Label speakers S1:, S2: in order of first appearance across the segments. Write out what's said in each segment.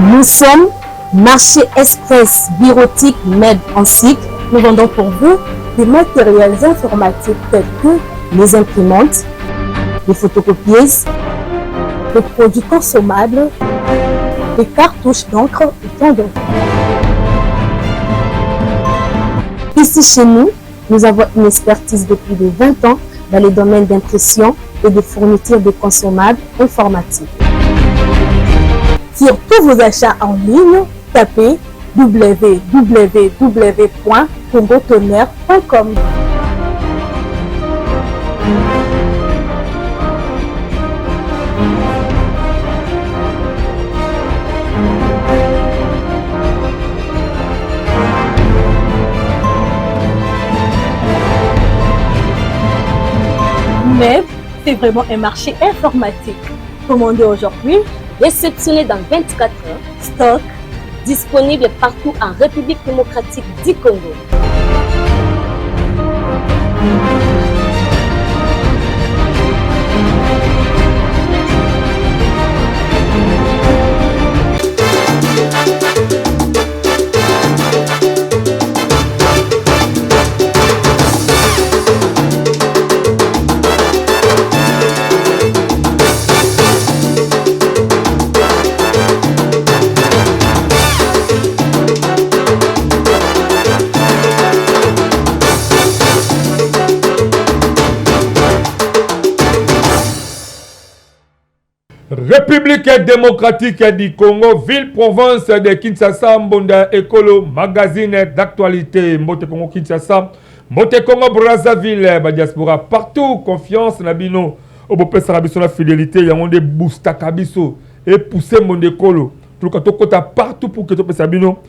S1: Nous sommes Marché Express Bureautique MED en cycle. Nous vendons pour vous des matériels informatiques tels que les imprimantes, les photocopieuses, les produits consommables, les cartouches d'encre et tant d'autres. Ici chez nous, nous avons une expertise depuis de 20 ans dans les domaines d'impression et de fourniture de consommables informatiques. Sur tous vos achats en ligne, tapez www.congotonnerre.com. Mais c'est vraiment un marché informatique. Commandez aujourd'hui, réceptionné dans 24 heures, stock disponible partout en République démocratique du Congo.
S2: République démocratique du Congo, ville-province de Kinshasa, Mbonda Ekolo, magazine d'actualité, Mote Congo Kinshasa, Mote Congo Brazzaville, diaspora partout, confiance, Nabino, Obope Sarabiso, la fidélité, il y a un boosta Kabiso, et pousser mon écolo, tout le temps partout pour que tu puisses Sabino,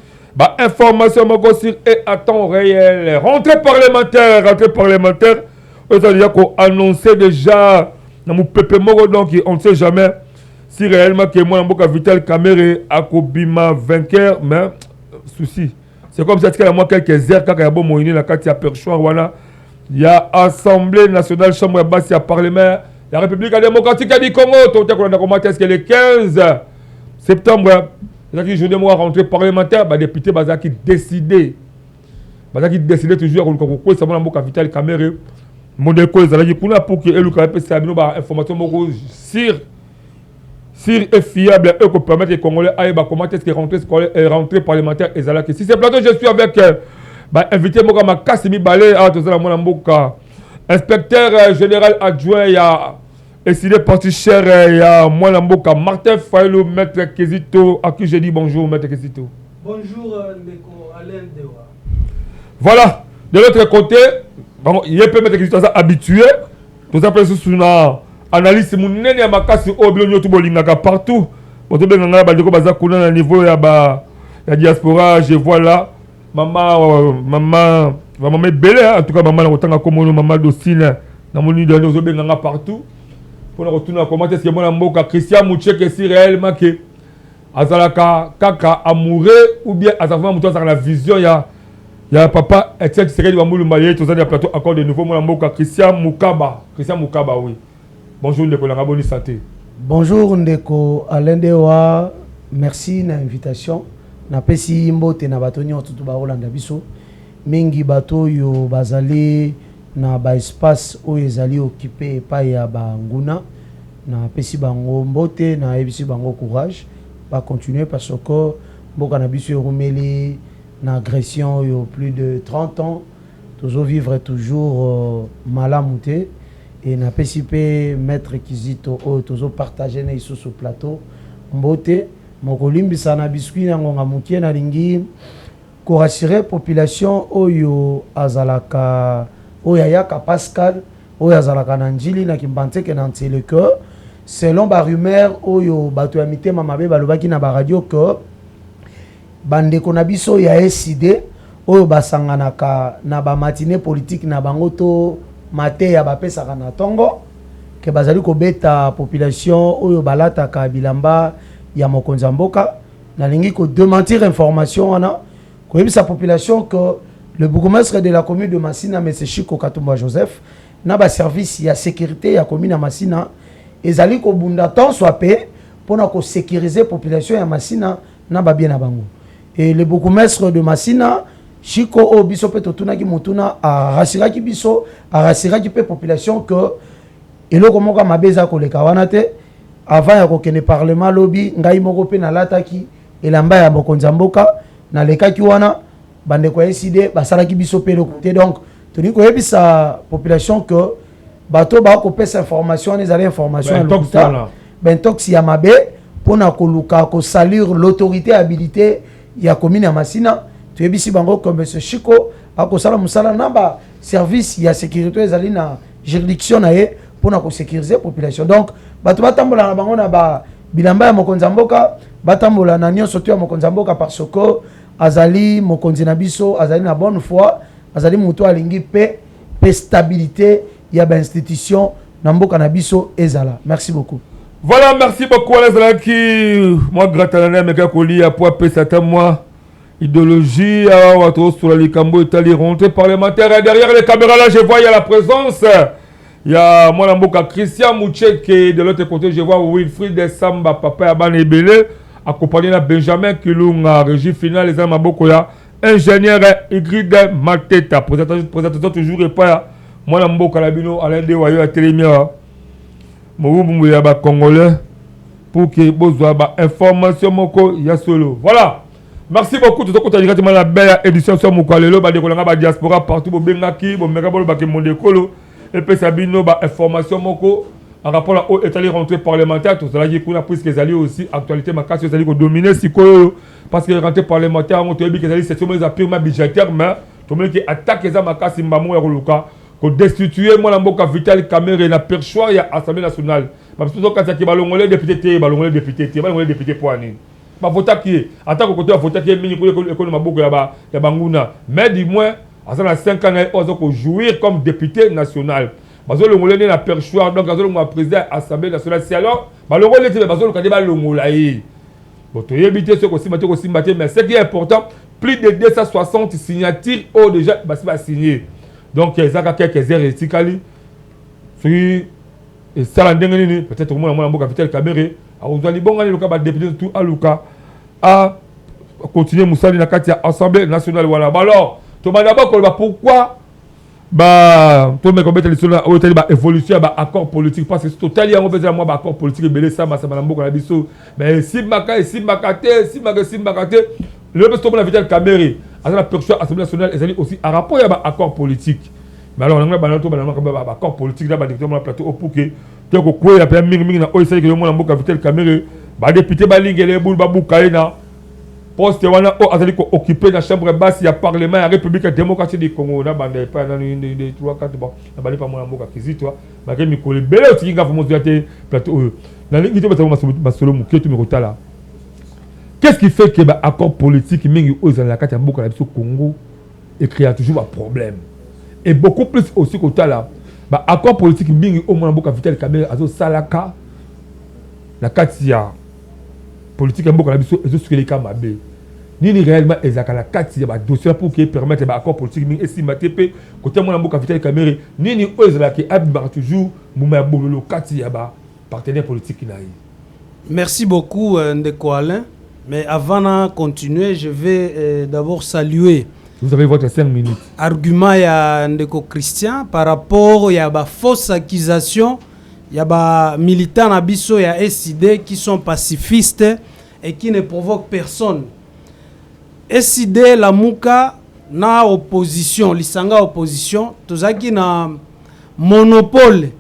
S2: information sur et à temps réel, rentrée parlementaire, c'est-à-dire qu'on annonçait déjà, dans mon pépé moro, donc on ne sait jamais. Si réellement que moi, je suis Vital Kamere à Kobima vainqueur, mais souci. C'est comme ça qu'il y a quelques heures, quand il y a bon moyen, il y a perchoir, voilà. Il y a Assemblée nationale, Chambre basse, il y a Parlement, la République démocratique du Congo. Tout le monde a commenté est-ce que le 15 septembre, c'est-à-dire journée de rentrée parlementaire, les députés qui décidaient. Qui décidaient toujours qu'on peut savoir que Vital Kamere, mon déco, ils allaient dire pour que le KP Sabino information sur et fiable et que permettre les Congolais aillent comment est-ce que rentrée parlementaire et Zalaki. Si c'est plateau, je suis avec invité Mokama Kassimi Balé, inspecteur général adjoint, il y a décidé parti cher, il y a Mouanamboka Martin Faïlou, maître Kézito, à qui j'ai dit bonjour, maître Kézito.
S3: Bonjour, Ndeko Alain Dewa.
S2: Voilà, de l'autre côté, il y a peut-être Kézito habitué, tout ça peut sous une analyse mon nene ya makasi obilo nyoto bolingaka partout boto benganga ba ndeko baza kuna na niveau ya diaspora. Je vois là maman belé, en tout cas maman na kotanga komono maman Docine na moni de zo benganga partout pour retourner comment est-ce que mon mboka Christian Moucheke si réellement que azalaka kaka amoureux ou bien azalaka muto azalaka la vision ya papa Etienne Tshisekedi wa Mulumba yé to za de plateau encore de nouveau mon mboka Christian Mukaba oui. Bonjour Ndeko Langaboni Santé.
S3: Bonjour Ndeko Alain Dewa, merci na invitation. Na pesi mbote na bato nyonso to ba Rolanda biso. Mingi bato yo bazali na ba espace o ezali occupé pa ya ba nguna. Na pesi bango mbote na ebisi bango courage pa continuer parce que mboka na biso rumeli na agression yo plus de 30 ans. Toujours vivre toujours malamouté. Et na PCP maître Kizito toujours partagé na iso sur plateau mbote mokolimbi sana biscuit na ngonga mukie na lingi ko rassurer population oyo azalaka oyayaka Pascal oyo azalaka na njili na kimbanteke na ntele que selon ba rumeur oyo bato ya mitema mabe balobaki na ba radio que bandeko na biso ya SID oyo basanganaka na ba matinée politique na bango to maté ya bapesaka na tongo ke bazali ko beta population oyo balataka bilamba ya mokonzi mboka na lingi ko démentir information wana ko yebisa population que le bourgmestre de la commune de Massina M. Chiko Katumba Joseph na ba service ya sécurité ya commune ya Massina ezali ko bunda tant soit pe pona ko sécuriser population ya Massina na ba bien na bango. Et le bourgmestre de Massina Chico o biso pe totuna ki mutuna a rasiraki biso a rasiraki pe population que eloko moko mabeza ko leka wana te avant ya ko kene parlement lobby ngai moko pe na lataki elamba ya mokonzi mboka na lekaki wana bande ko décidé basalaki biso pe le côté donc toni ko yebisa population que bato ba ko pesa information les allées information ben toxi ya mabe pona ko luka ko salir l'autorité habilitée ya commune ya Massina tu yebisi bango comme ce Chico a ko sala musala na ba service ya sécurité ezali na juridiction na ye pona ko sécuriser population donc bato batambola na bango na ba bilamba ya mokonzi mboka batambola na nyonso to ya mokonzi mboka parce que azali mokonzi na biso azali na bonne foi azali muto alingi pe stabilité ya ba institution na mboka na biso ezala. Merci beaucoup.
S2: Voilà, merci beaucoup à les qui moi gratana mais ko li pour pesata moi idéologie à wato sur la likambo Italie rentrée parlementaire et derrière les caméras là je vois il y a la présence il y a moi mboka Christian Moucheke de l'autre côté je vois Wilfried Samba papa ya bana ebele accompagné na Benjamin Kilunga régie finale les maboko ya ingénieur Ingrid Mateta présentation toujours et pas moi mboka la bino Alain de Wayo à télémia Moubou ya ba congolais pour que bozwa ba information moko ya solo. Voilà. Merci beaucoup tout côté directement la belle édition sur Mukalelo ba de ba diaspora partout bo bengaki bo megabolo ba ke monde kolo et puis sabino ba information moko en rapport à l'état rentrée parlementaire tout cela qui kuna puisque les alliés aussi actualité makasi les alliés ko dominer sikoyo parce que rentrée parlementaire on te dit que les alliés c'est seulement purement budgétaire mais tout le monde qui attaque les makasi mbamo ya koluka ko destituer moi la mboka Vital Kamerhe na perchoir ya Assemblée nationale parce que quand ça qui balongolé député balongolé député poani ba vota qui attaque ko côté vota qui mini ko école maboko ya banguna mais du moins à 5 ans ils ont jouir comme député national bazo longolé na perchoir donc bazo le président Assemblée nationale c'est alors balongolé bazo le kadeba longolayi bon to yebité ce ko simbaté mais ce qui est important plus de 260 signatures ont déjà signé. Donc, il y a quelques heures éthiques. Et ça, peut-être au moins, on va Vital Kamerhe. On doit dire, bon, le député tout à Luka à continuer Moussali na Katia Assemblée nationale. Voilà. Alors, tu m'as d'abord pourquoi tout le monde a évolution, accord politique. Parce que c'est totalement un accord politique. Mais si le reste de la Vital Kamerhe, à la perception Assemblée nationale, ils aussi à rapport à l'accord politique. Mais alors, on a un accord politique dans le plateau au Pouké. Tu as quoi la paix ming na oisa que le monde a Vital Kamerhe, député Balingue les boules Baboukaina, poste wana azali ko occupé la chambre basse ya parlement ya République démocratique du Congo na bande pas dans une 3 4 bon na bali pas moi mboka kizitwa ba ke mikole bele otinga fo moziate plateau na ngito ba solo muketu mikotala. Qu'est-ce qui fait que l'accord politique mingi aux la carte mboka la biso Congo et crée toujours un problème et beaucoup plus aussi que là accord politique mingi au mboka Vital Kamerhe azo salaka la carte ya politique mboka la biso ezo sur les kamabe ni réellement ezaka la carte ya ba dossier pour que permettre accord politique mingi estimate pe côté mboka Vital Kamerhe ni ozala ki abba toujours muma bololo carte ya ba partenaire politique na.
S4: Merci beaucoup Ndeko Alain. Mais avant de continuer, je vais d'abord saluer.
S2: Vous avez votre 5 minutes.
S4: Argument ya Ndeko Christian par rapport à la fausse accusation, il y a des militants nabiso ya SID qui sont pacifistes et qui ne provoquent personne. SID la muka na opposition, lisanga opposition, tozaki na monopole.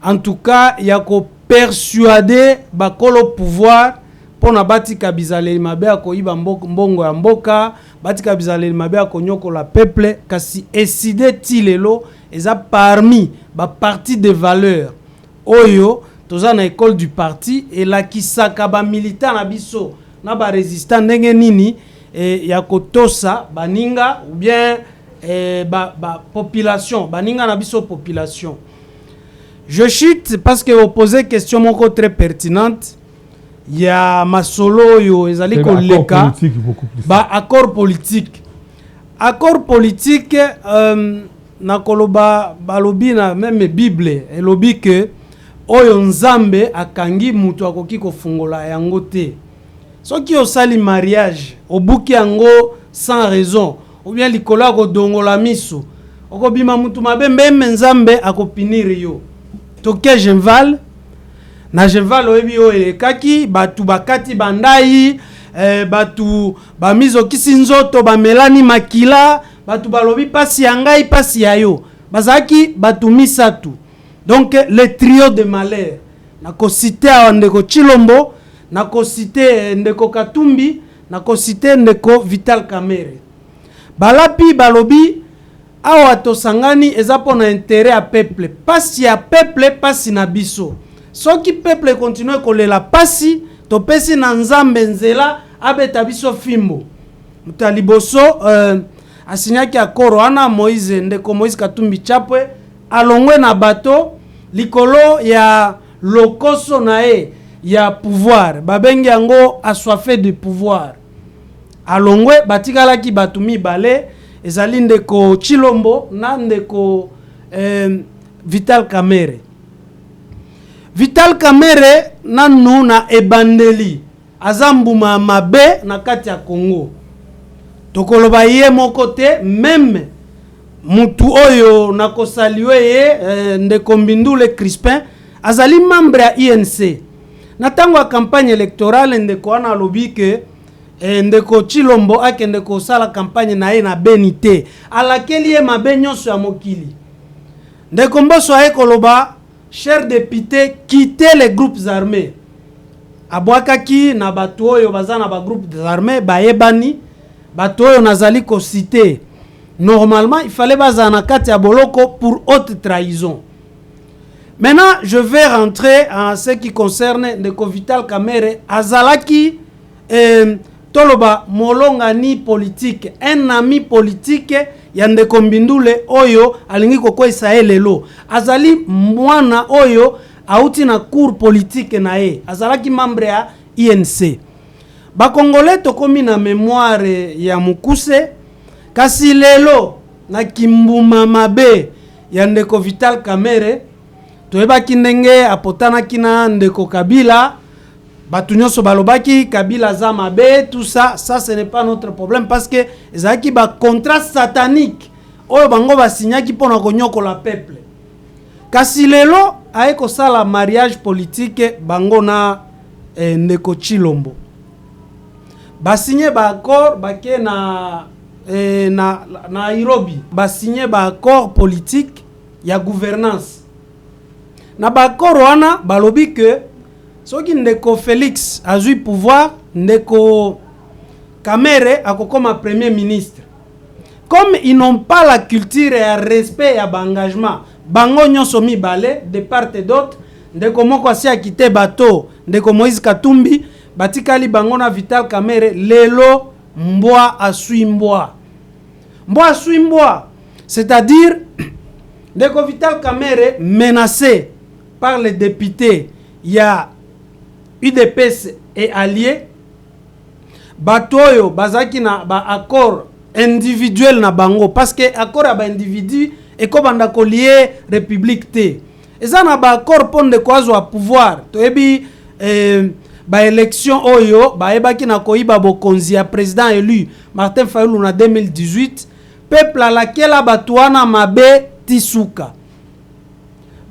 S4: En tout cas, il y a ko persuader bakolo pouvoir pona batika bizaleli mabe akoyiba mbongo ya mboka batika bizaleli mabe akonyokola peuple kasi eside tilelo eza parmi ba parti de valeurs oyo toza na école du parti et la kisaka ba militant na biso na ba résistant ndenge nini ya kotosa baninga ou bien ba population baninga na biso population. Je chute parce que vous posez question moko très pertinente. Il y a masolo yo ezali koleka ba accord politique na koloba balobi na même bible elobi que oyo nzambe akangi mutu akoki kofungola yango te soki osali mariage obuki yango sans raison ou bien likolo akodongola miso okobima mutu mabe mbembe nzambe akopiniri yo toke Genval na Genval oyebi yo elekaki batu bakati bandai batu bamizo kisi nzoto bamelani makila batu balobi pasi ya ngai pasi ya yo bazaki batu misatu. Donc le trio de malheur nako cité a ndeko Chilombo nako cité ndeko Katumbi nako cité ndeko Vital Kamerhe balapi balobi awa tosangani eza pona intérêt à peuple pasi ya peuple pasi na biso soki peuple continue kolela pasi to pesi na nzambe nzela abeta biso fimbo mutaliboso asinyaki akoro ana Moïse ndeko Moïse Katumbi Chapwe alongwe na bato likolo ya lokoso nae ya pouvoir babengi yango assoiffé de pouvoir alongwe batikalaki batu mibale ezali ndeko Chilombo na ndeko Vital Kamerhe. Vital Kamerhe nanu na ebandeli azambuma mabe na kati ya Congo tokoloba ye moko te meme mutu oyo nakosaliwe ye ndeko Mbindule Crispin azali membre ya INC na tango ya campagne électorale ndeko wana alobi ke ndeko Chilombo akende kosala campagne na ye na benite alakeli ye mabe nyonso ya mokili ndeko Mboso aye koloba cher député quitter les groupes armés abwakaki na bato oyo baza na ba groupes armés bayebani bato oyo nazali ko citer normalement il fallait baza na kati ya boloko pour haute trahison. Maintenant je vais rentrer en ce qui concerne ndeko Vital Kamerhe azalaki toloba molongani politique un ami politique ya ndeko Mbindule oyo alingi kokwesa elelo azali mwana oyo auti na cour politique na ye azalaki membre ya INC bakongole tokomi na mémoire ya mukuse kasi lelo na kimbuma mabe ya ndeko Vital Kamerhe toyebaki ndenge apotanaki na ndeko Kabila batu nyonso balobaki Kabila za mabe tout ça ce n'est pas notre problème parce que ezaki ba contrat satanique oyo bango basinyaki pona konyokola peuple kasi lelo aye kosala mariage politique bango na ndeko Chilombo basigné ba accord bake na Nairobi basigné ba accord politique ya gouvernance na ba accord wana balobi que soki ndeko Félix azui pouvoir ndeko Kamerhe akokoma premier ministre comme ils n'ont pas la culture et le respect ya engagement bango nyonso mibale de part et d'autre ndeko moko asi akite bato ndeko Moïse Katumbi batikali bango na Vital Kamerhe lelo mbwa asui mbwa c'est-à-dire ndeko Vital Kamerhe menacé par les députés ya UDPS et alliés batoyo bazaki na ba accord individuel na bango parce que accord ya ba individu et kobanda ko lié république te eza na ba accord ponde ko azwa pouvoir toyebi ba élection oyo ba ebaki na koyiba bokonzi ya président élu Martin Fayulu na 2018 peuple alakela batuana mabe tisuka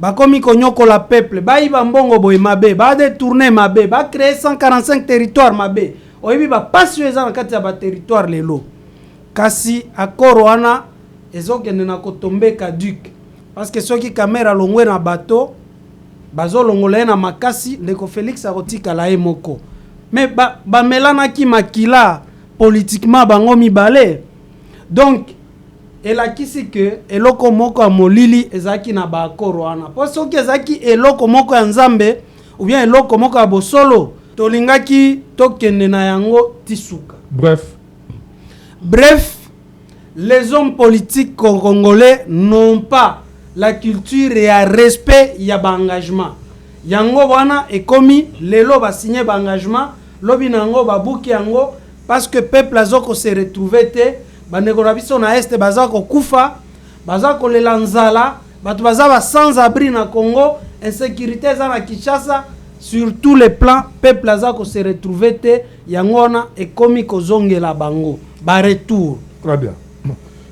S4: bakomi konyoko la peuple bayiba mbongo boye mabe ba détourner mabe ba créer 145 territoires mabe oyebi ba pasio eza na kati ya ba territoire lelo kasi akoro wana ezokende na kotombe caduc parce que soki Kamerhe longwe na bato bazo longola na makasi ndeko Félix akotika la moko mais ba melanaki makila politiquement bango mibale donc elakisi que eloko moko ya molili ezaki na ba akoro wana po soki ezaki eloko moko ya nzambe ou bien eloko moko ya bosolo tolingaki tokende na yango tisuka. Bref, les hommes politiques congolais n'ont pas la culture et le respect ya ba engagement yango wana ekomi lelo ba signer ba engagement lobi nango ba buki yango parce que peuple azoko se retrouver te bandeko na biso na este bazako kufa bazako lela nzala batu bazaba sans abri na Congo insécurité za na Kinshasa sur tous les plans peuple aza ko se retrouver te yangona et komi ko zongela bango ba retour.
S2: Très bien.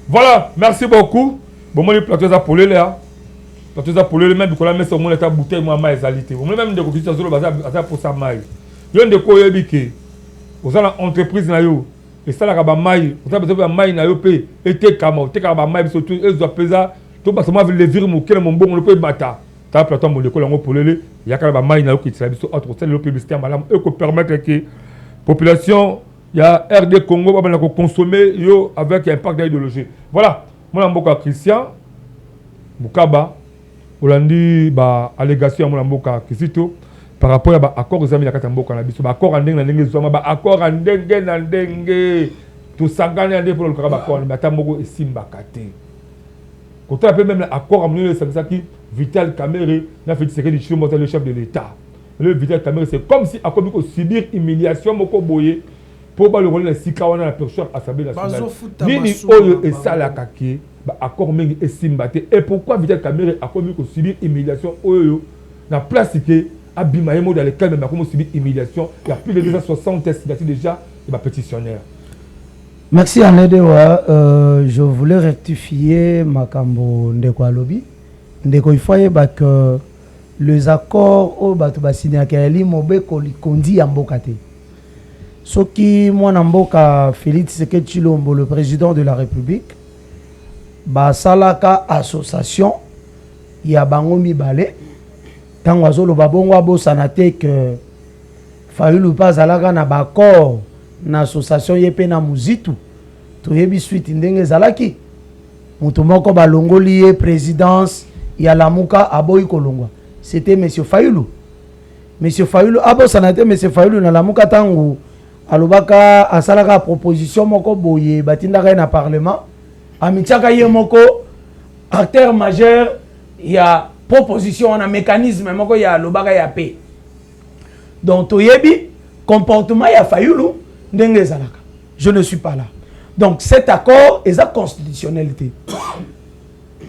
S2: Voilà, merci beaucoup. Bon moi le plateau za polé là. Plateau za polé même ko la messe au monde ta bouteille moi ma ezalité. Bon même de ko kitsa zolo baza pour ça mai. Yo de ko yebike. Ozala entreprise na yo. Et ça la ba mai, ozala besoin ba mai na yo pe ete kama, te ka ba mai surtout ezo pesa. To ba sama le vir mo kele mon bon le pe bata. Ta plateau mon école ngo polé, ya ka ba mai na yo kitsa biso autre celle le publicité malam e ko permettre que population il y a RD Congo va consommer yo avec impact d'idéologie. Voilà, mon amboka Christian Bukaba Olandi ba allégation mon amboka Kisito par rapport à accord aux amis la katamboka na biso ba accord andeng na ndenge zoma ba accord andenge na ndenge to sangana ande pour le karaba accord mais tamoko esimba kate. Quand on peut même accord amener ça qui Vital Kamerhe n'a fait secret du chef le chef de l'État. Le Vital Kamerhe c'est comme si a commis subir humiliation moko boye. Pour le rôle de Sikawana la personne assemblée nationale. Nini oyo et ça la kaki ba accord mengi esimbate et pourquoi Vital Kamerhe a commis que subir humiliation oyo na place que abimaemo dans lequel même a commis subir humiliation il y a plus de 260 signatures déjà et ma pétitionnaire.
S3: Merci Anedewa, je voulais rectifier Makambo Ndeko Alobi. Ndeko il faut que les accords au bato ba signé akeli mobe ko likondi ambokate. Soki Mwanamboka Félix Tshisekedi Tshilombo, le président de la République, Basalaka association, ya bango mibale, tango azolo babongo abosana que Fayulu Pazalaka na bakor na association yepe na muzitu, toyebi suite ndenge zalaki, mutu moko balongoli ye présidence ya Lamuka aboyi kolongwa. C'était monsieur Fayulu. Monsieur Fayulu abosana te monsieur Fayulu na Lamuka tango alobaka asalaka proposition moko boye batindaka na parlement amitiaka ye moko acteur majeur ya proposition na mécanisme moko ya alobaka ya paix. Donc toyebi comportement ya Fayulu ndenge ezalaka. Je ne suis pas là. Donc cet accord est constitutionnalité.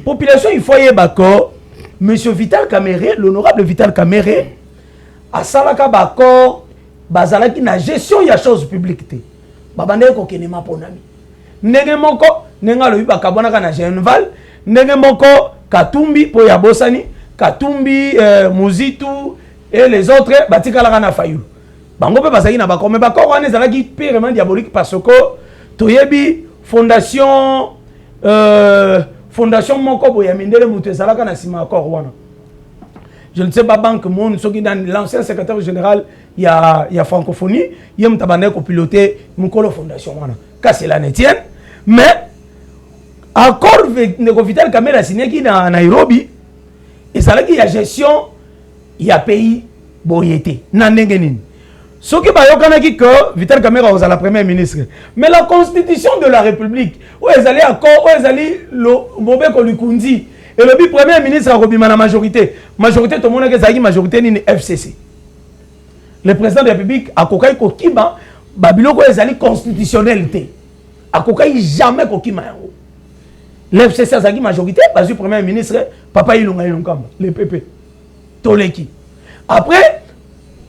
S3: Population il faut yeba ko monsieur Vital Kamerhe, l'honorable Vital Kamerhe asalaka ba accord bazalaki na gestion ya chose publique te babande ko kenema ponami ndenge moko nenga lobi bakabonaka na Genval ndenge moko Katumbi po ya bosani Katumbi Muzitu et les autres batikala na Fayulu bango pe bazaki na bakome bakoko wana ezalaki purement diabolique parce que toyebi fondation moko bo ya mindele mutu ezalaka na sima accord wana. Je ne sais pas banque monde ce qui dans l'ancien secrétaire général il y a francophonie il y a mtabane ko piloter mukolo fondation wana ka c'est la netienne mais accord de Vital Kamerhe signé qui dans Nairobi et ça là qui y a gestion il y a pays boyété na ndenge nini ce qui ba yokana ki que Vital Kamerhe aux la première ministre mais la constitution de la République où ils allaient accord où ils allaient le bobé ko likundi. Et le premier ministre a remis la majorité. Majorité, tout le monde a dit majorité ni FCC. Le président de la République a kokai kokiba, Babiloko est constitutionnalité. A kokai jamais kokima. Le FCC a dit majorité, parce que le premier ministre, Papa Ilunga Ilunkamba, le PP. Toleki. Après,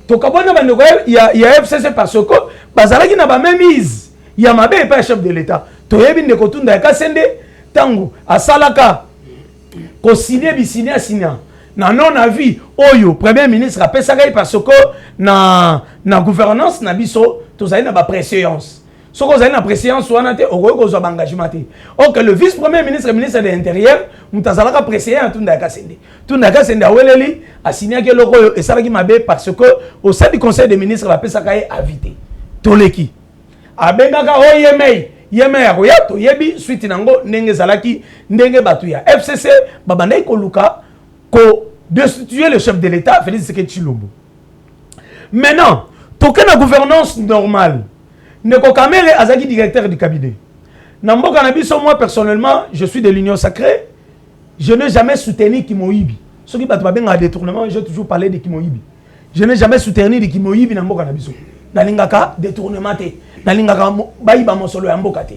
S3: il y a FCC parce que Bazalaki n'a pas même mise. Il y a ma belle pas chef de l'État. Toyebi ne kotunda kasende tango a salaka. Ko signé bi signé signa na non avis oyo premier ministre a pesaka parce que na gouvernance na biso tozali na ba préséance soko zali na préséance wana te okoyo ko zo engagement te OK le vice premier ministre ministre de l'intérieur mutazalaka préséant tunda kasende aweleli a signé ke loko oyo esalaki mabe parce que au sein du conseil des ministres la pesaka e invité toleki abengaka oyemei yeme ya koyato yebi suite nango ndenge zalaki ndenge batu ya FCC babandai ko luka ko destituer le chef de l'État Félix Tshisekedi Tshilombo. Maintenant toke na gouvernance normale Ndeko Kamerhe azaki directeur du cabinet na mboka na biso moi personnellement je suis de l'Union sacrée je n'ai jamais soutenu Kimoyibi soki batu babenga détournement j'ai toujours parlé de Kimoyibi je n'ai jamais soutenu de Kimoyibi na mboka na biso nalingaka détournement te nalingaka bayiba mosolo ya mboka te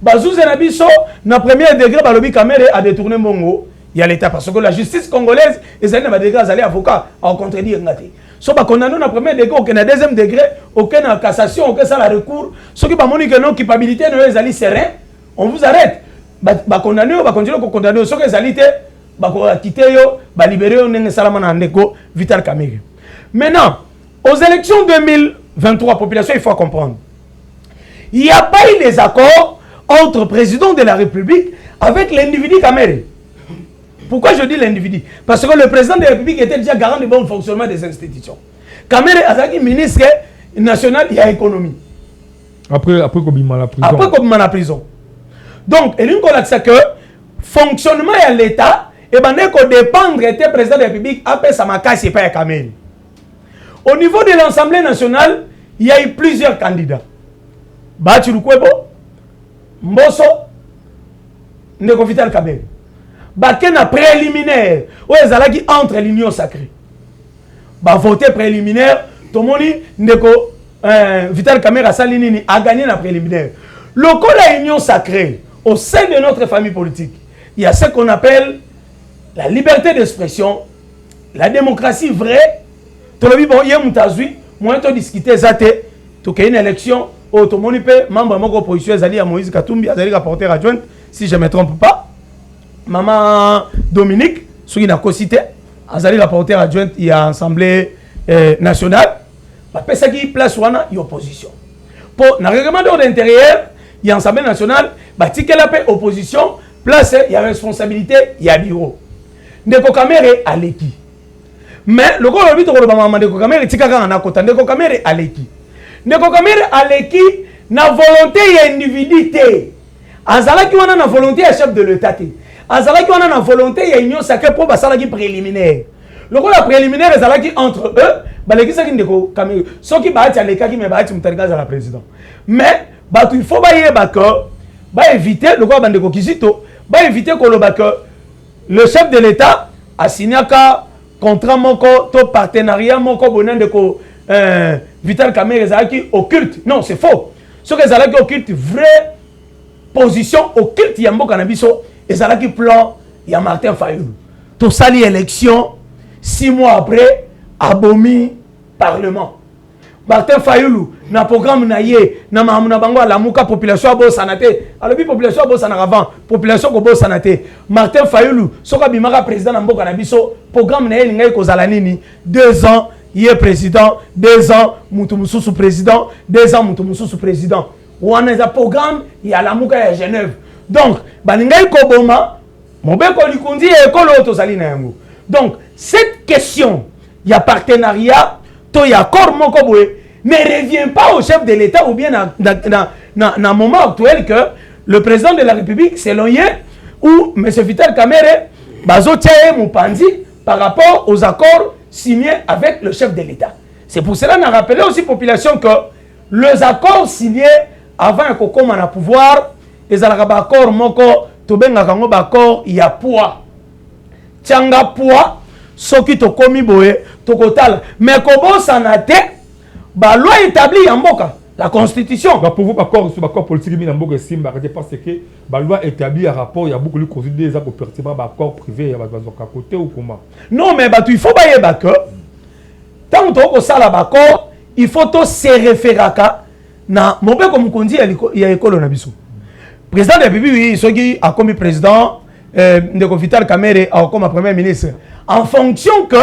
S3: bazuze na biso na premier degré balobi Kamerhe a détourné mbongo ya l'état parce que la justice congolaise ezali na ba degré azali avocat à contredire ngate So ba condamné na premier degré, aucun na deuxième degré, aucun na cassation, aucun ça la recours. Ce qui ba moni que non culpabilité no ezali serein, on vous arrête. Ba condamné, ba continuer ko condamner, ce que ezali te ba ko quitter yo, ba libérer yo ndenge salama na ndeko Vital Kamerhe. Maintenant, aux élections 2023, population, il faut comprendre. Il n'y a pas eu des accords entre le président de la République avec l'individu Kamerhe. Pourquoi je dis l'individu? Parce que le président de la République était déjà garant du bon fonctionnement des institutions. Kamerhe a été ministre national de l'économie.
S2: Après Kobima la prison.
S3: Après Kobima la prison. Donc, il y a que fonctionnement de l'État, et bien, il dépendre du président de la République, après ça m'a cassé pas Kamerhe. Au niveau de l'Assemblée nationale, il y a eu plusieurs candidats. Bachiru Kwebo, Mbosso, Ndeko Vital Kamerhe. Bakena préliminaire, où ils allaient entre l'union sacrée. Ba voté préliminaire, tout le monde Ndeko Vital Kamerhe a gagné la préliminaire. Le coup de l'union sacrée, au sein de notre famille politique, il y a ce qu'on appelle la liberté d'expression, la démocratie vraie. Tout le monde hier mutazui, moi to discuter zate, to qu'il y a une élection, tout le monde peut membre de mon opposition Zali à Moïse Katumbi, Zali rapporteur adjoint, si je ne me trompe pas. Maman Dominique, celui qui a co-cité, Zali rapporteur adjoint, il y a Assemblée nationale. Après ça qui place wana, il y a opposition. Pour le règlement d'ordre intérieur, il y a Assemblée nationale, il y a opposition, place, il y a responsabilité, il y a bureau. Ndeko Kamerhe à l'équipe. Mais le gars le maman Ndeko Kamerhe tikaka na kota Ndeko Kamerhe aleki. Ndeko Kamerhe aleki na volonté ya individuité. Azala ki wana na volonté ya chef de l'État. Azala ki wana na volonté ya union sacrée pour basala ki préliminaire. Le gars la préliminaire ezala ki entre eux, baleki ça ki Ndeko Kamerhe. So ki baati aleka ki me baati mutarika za la président. Mais batu il faut ba yeba que ba éviter le gars Ndeko Kizito, ba éviter ko loba que le chef de l'État a signé un contrat moko to partenariat moko bonan de ko Vital Kamerhe ezalaki occulte. Non, c'est faux. Ce que ezalaki occulte vraie position occulte ya mboka na biso ezalaki plan ya Martin Fayulu. To sali élection 6 mois après abomi parlement. Martin Fayulu na programme na ye na mamuna bango la muka population bo sanate alobi population bo sanaka avant population ko bo sanate Martin Fayulu soka bimaka président na mboka na biso programme na ye lingai ko zala nini 2 ans ye président 2 ans mutu mususu président 2 ans mutu mususu président wana za programme ya la muka ya Genève. Donc balingai ko boma mobeko likundi ekolo to zali na yango. Donc cette question il y a partenariat to ya accord moko boye ne revient pas au chef de l'État ou bien dans moment actuel que le président de la République, selon hier, ou M. Vital Kamerhe, bazo tiaye mupandi par rapport aux accords signés avec le chef de l'État. C'est pour cela qu'on a rappelé aussi la population que les accords signés avant qu'on commence à pouvoir, les accords moko, to benga kango accord il y a poids. Tianga poids, ce qui to komi boye, to kotal. Mais kobo sanate, la loi établie en Mboka, la constitution.
S2: Pour vous, l'accord politique en Mboka Simba, parce que la loi établie un rapport, il y a beaucoup de considérés des accords accords privés, à côté ou comment?
S3: Non, mais il faut pas y avoir que tant que ça l'accord, il faut se référer à na Mboka comme on dit, il y a école na biso. Président de la République, ce qui a comme président Ndeko Vital Kamerhe a comme premier ministre, en fonction que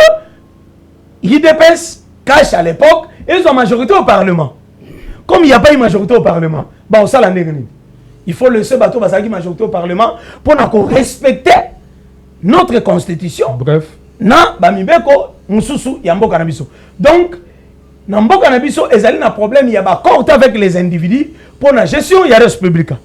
S3: l'IDPS cache à l'époque. Ils ont majorité au Parlement. Comme il n'y a pas une majorité au Parlement, bah, il faut laisser bateau une majorité au Parlement pour respecter notre constitution.
S2: Bref.
S3: Na bamibeko mususu ya mboka na biso. Donc na mboka na biso ezali na problème ya ba accord avec les individus pour la gestion ya res publica.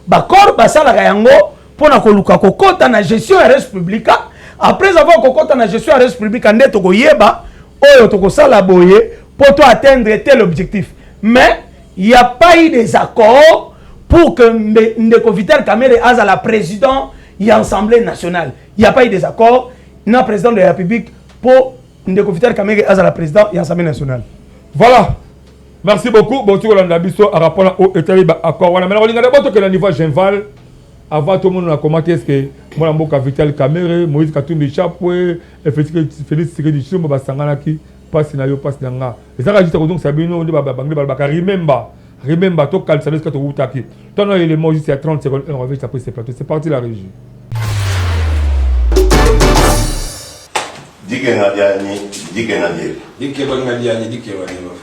S3: Ba accord basala yango pour na koluka kokota na gestion ya res publica. Après avoir kokota na gestion ya res publica ndeto ko yeba oyo to ko sala boye pour atteindre tel objectif. Mais il n'y a pas eu des accords pour que Ndeko Vital Kamerhe ait la présidente et l'Assemblée nationale. Il n'y a pas eu des accords. Il y a un président de la République pour Ndeko Vital Kamerhe ait la présidente et l'Assemblée nationale.
S2: Voilà. Merci beaucoup. Bon, tu vois, on a vu à rapport au accord. On a maintenant d'abord que le niveau Genval, avant tout le monde a commenté est-ce que moi, Vital Kamerhe, Moïse Katumbi Chapwe, Félix Tshisekedi Tshilombo Basanganaki. passe na yo passe na nga ezaka juste donc sabino nde ba remember to kalsa leska to utaki ton élément juste à 30 secondes on revient après ce plateau c'est parti la régie.
S5: Dike ngadiani
S6: dike bangadiani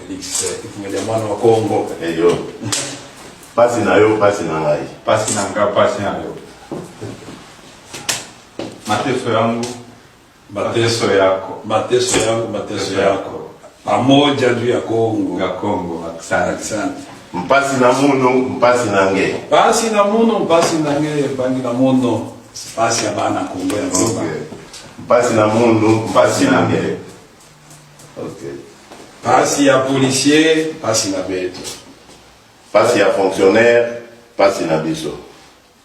S6: Félix ikumele mwana wa Kongo
S5: eyo pasi na yo pasi na ngai
S6: pasi na nga pasi na yo mateso yangu mateso yako pamoja juu ya Kongo asante
S5: mpasi na muno mpasi na nge
S6: pasi na nge bangi na muno pasi ya bana Kongo ya Kongo
S5: mpasi na muno mpasi na nge okay
S6: pasi ya policier pasi na beto
S5: pasi ya fonctionnaire pasi na biso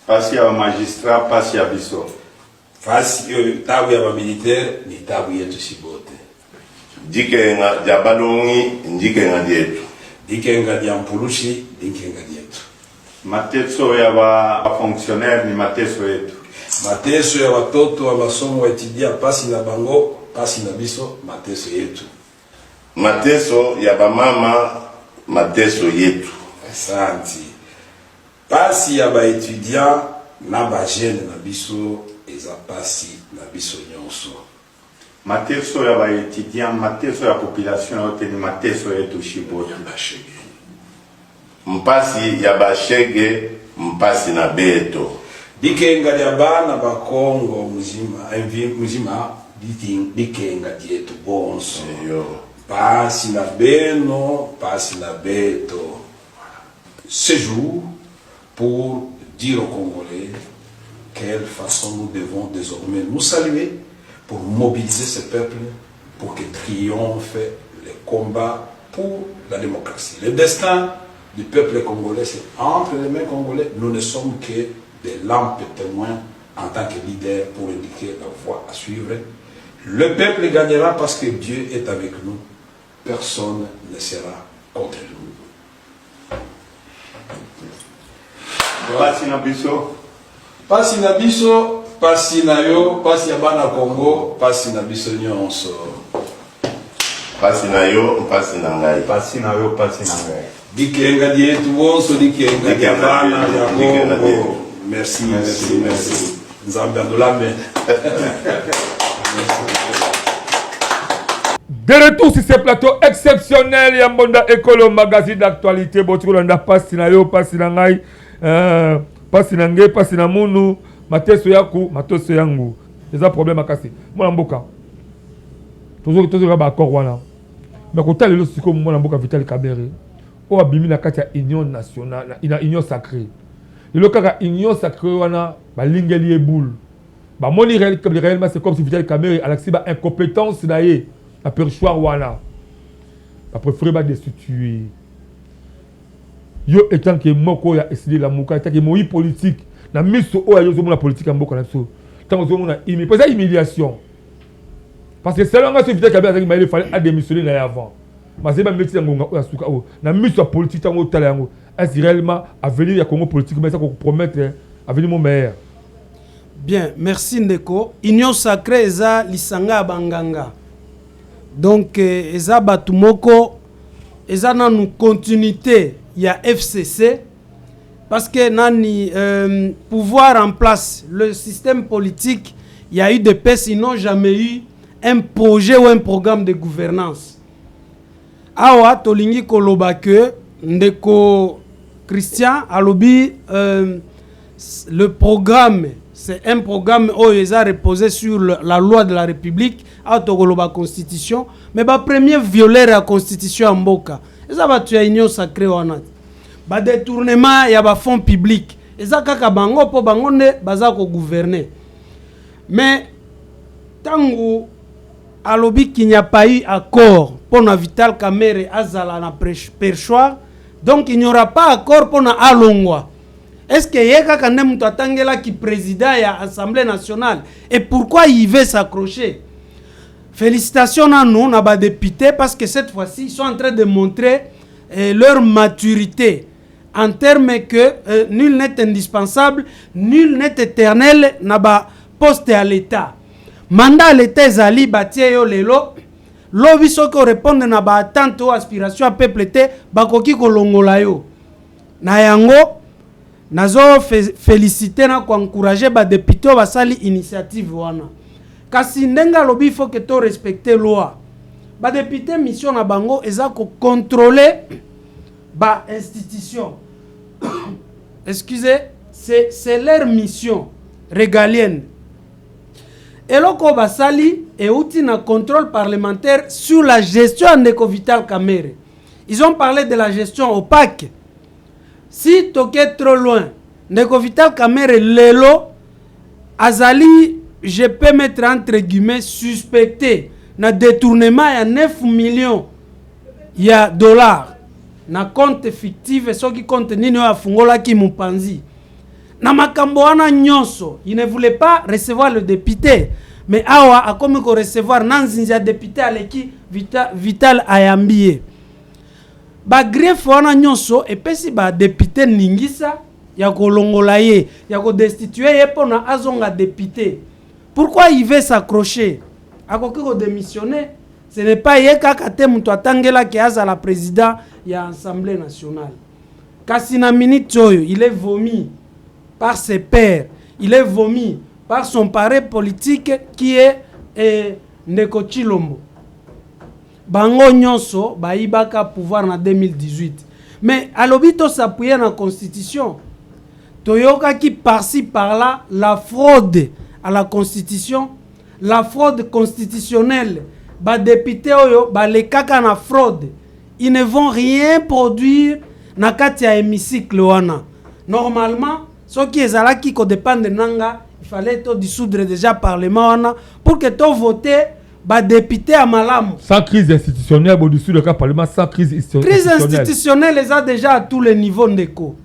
S6: pasi ya magistrat pasi ya biso pasi tabu ya militaire ni tabu yetu sibote
S5: dike nga balongi ndike nga dietu
S6: dike nga dia mpulushi dike nga dietu
S7: mateso ya ba fonctionnaire ni mateso yetu
S6: mateso ya watoto wa masomo etidia pasi na bango pasi na biso mateso yetu
S5: mateso ya ba mama mateso yetu
S6: asante pasi ya ba étudiant na ba jeune na biso eza pasi na biso nyonso
S7: mateso ya ba étudiant mateso ya population yote ni mateso yetu shibote
S5: mpasi ya bashege mpasi na beto
S6: dikenga ya bana ba Kongo muzima dikenga dietu bonso pasi na beno pasi na beto ce jour pour dire aux Congolais quelle façon nous devons désormais nous saluer pour mobiliser ce peuple pour que triomphe le combat pour la démocratie. Le destin du peuple congolais, c'est entre les mains congolais. Nous ne sommes que des lampes témoins en tant que leaders pour indiquer la voie à suivre. Le peuple gagnera parce que Dieu est avec nous. Personne ne sera contre nous.
S7: Pasi na biso
S6: pasi na biso pasi na yo pasi ya bana Congo pasi na biso nyonso
S5: pasi na yo pasi na ngai
S7: pasi na yo pasi na ngai
S6: dikenga dietu bonso dikenga ya bana ya Congo merci Nzambe adolame.
S2: De retour sur ce plateau exceptionnel, Yambonda Ekolo magazine d'actualité. Botukolanda pasi na yo, pasi na ngai, pasi na nge, pasi na munu, mateso yaku, mateso yangu. C'est un problème à casser. Moi mboka. Toujours ba accord wana. Mais quand le siko moi mboka Vital Kamerhe. O abimi na kati ya union nationale, ina union sacrée. Le kaka union sacrée wana ba lingeli eboule. Ba moni réellement c'est comme si Vital Kamerhe Alexis ba incompétence na ye. La perchoir wana la préféré ba destituer yo étant que moko ya essayé la muka étant que moi politique na miso o yo zo la politique en moko na so tant zo na humiliation parce que selon nga Vital Kamerhe il fallait démissionner là avant mais c'est pas métier ngonga o asuka o na miso politique tango tala yango est réellement avenir ya Congo politique mais ça qu'on promettre avenir mon meilleur.
S4: Bien, merci Ndeko. Union sacrée eza lisanga banganga. Donc, eza batumoko, eza nanu continuité ya FCC parce que nani pouvoir en place, le système politique, il y a eu des PES, ils n'ont jamais eu un projet ou un programme de gouvernance. Awa tolingi koloba que Ndeko Christian alobi le programme c'est un programme où ils ont reposé sur la loi de la République, la Constitution, mais le premier violer la Constitution en Mboka. Et ça va tuer l'union sacrée. Le détournement, il y a des fonds publics. Et ça, c'est bango pour bango ne gouverner. Mais tant qu'il n'y a pas eu accord pour na Vital Kamerhe Azala na perchoir, donc il n'y aura pas accord pour na Alongwa. Est-ce que Yeka Kandem Tatangela qui président à l'Assemblée nationale? Et pourquoi il veut s'accrocher? Félicitations à nous, nos députés, parce que cette fois-ci, ils sont en train de montrer leur maturité. En termes que nul n'est indispensable, nul n'est éternel, n'a pas poste à l'État. Mandat à l'État, Zali, Batie, Lelo, lobi soki répondre na ba attente ou aspiration à peuple te bakoki kolongola yo na yango nazo féliciter na ko encourager ba député basali initiative wana kasi ndenga lobi faut que to respecter loi ba député mission na bango eza ko contrôler ba institution excusez c'est leur mission régalienne. Et loko basali et outil na contrôle parlementaire sur la gestion de Vital Kamerhe. Ils ont parlé de la gestion opaque. Si toqué trop loin, Ndeko Vital Kamerhe lelo azali, je peux mettre entre guillemets suspecté na détournement ya 9 millions ya dollars na compte fictif et ce qui compte nini ya fungola ki mupanzi. Na makambo wana nyonso, il ne voulait pas recevoir le député. Mais awa a comme ko recevoir nanzinja député aleki Vital ayambie. Ba greffe wana nyonso et pesi ba député ningisa ya ko longola ye, ya ko destituer ye pona azonga député. Pourquoi il veut s'accrocher? Akoki ko démissionner. Ce n'est pas ye kaka te muto atangela ki azala président ya Assemblée nationale. Kasina minute oyo, il est vomi par ses pairs, il est vomi par son paré politique qui est Ndeko Tshilombo. Bango nyonso baibaka pouvoir en 2018. Mais alobito s'appuyer na constitution. Toyoka qui par-ci par-là la fraude à la constitution, la fraude constitutionnelle. Ba député oyo ba le kaka na fraude. Ils ne vont rien produire na kati ya hémicycle wana. Normalement, ce qui est là qui dépend de nanga, il fallait to dissoudre déjà parlement wana pour que to voter ba député à malam.
S2: Sans crise institutionnelle au dessus du parlement, sans crise institutionnelle.
S4: Crise institutionnelle les a déjà à tous les niveaux ndeko.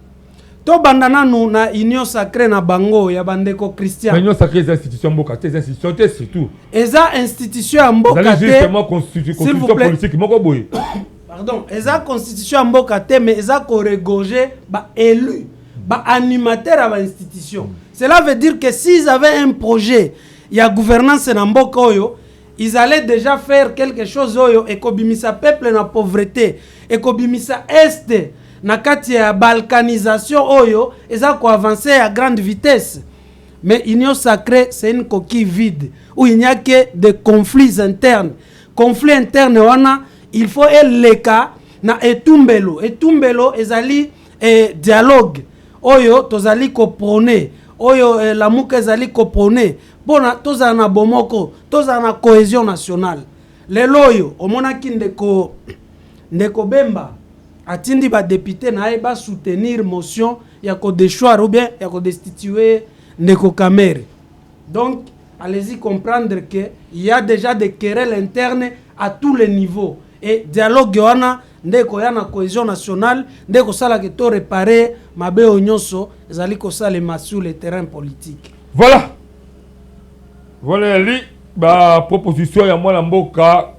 S4: To bandana nous na union sacrée na bango ya bandeko Christian.
S2: Union sacrée des institutions mbokate, des institutions c'est tout.
S4: Eza institution mbokate.
S2: Justement constitution politique moko boy.
S4: Pardon, eza constitution mbokate mais eza ko regorger ba élu. Bah, animateur à l'institution. Cela veut dire que s'ils avaient un projet, il y a gouvernance dans Mbokoyo, ils allaient déjà faire quelque chose et kobimisa peuple na pauvreté et kobimisa est na kati ya balkanisation oyo et ça ko avancer à grande vitesse. Mais union sacrée c'est une coquille vide où il n'y a que des conflits internes. Conflits internes wana il faut les cas na etumbelo ezali dialogue. Oyo tozali ko prôner oyo la muka ezali ko prôner bona tozana na bomoko tozana na cohésion nationale lelo oyo omona ki ndeko Bemba atindi ba député na ba soutenir motion ya ko déchoir ou bien ya ko destituer Ndeko Kamerhe. Donc allez-y comprendre que il y a déjà des querelles internes à tous les niveaux et dialogue wana ndeko ya na cohésion nationale ndeko sala que to réparer mabe onyonso ezali ko salema sur le terrain politique.
S2: Voilà li ba proposition ya mwana mboka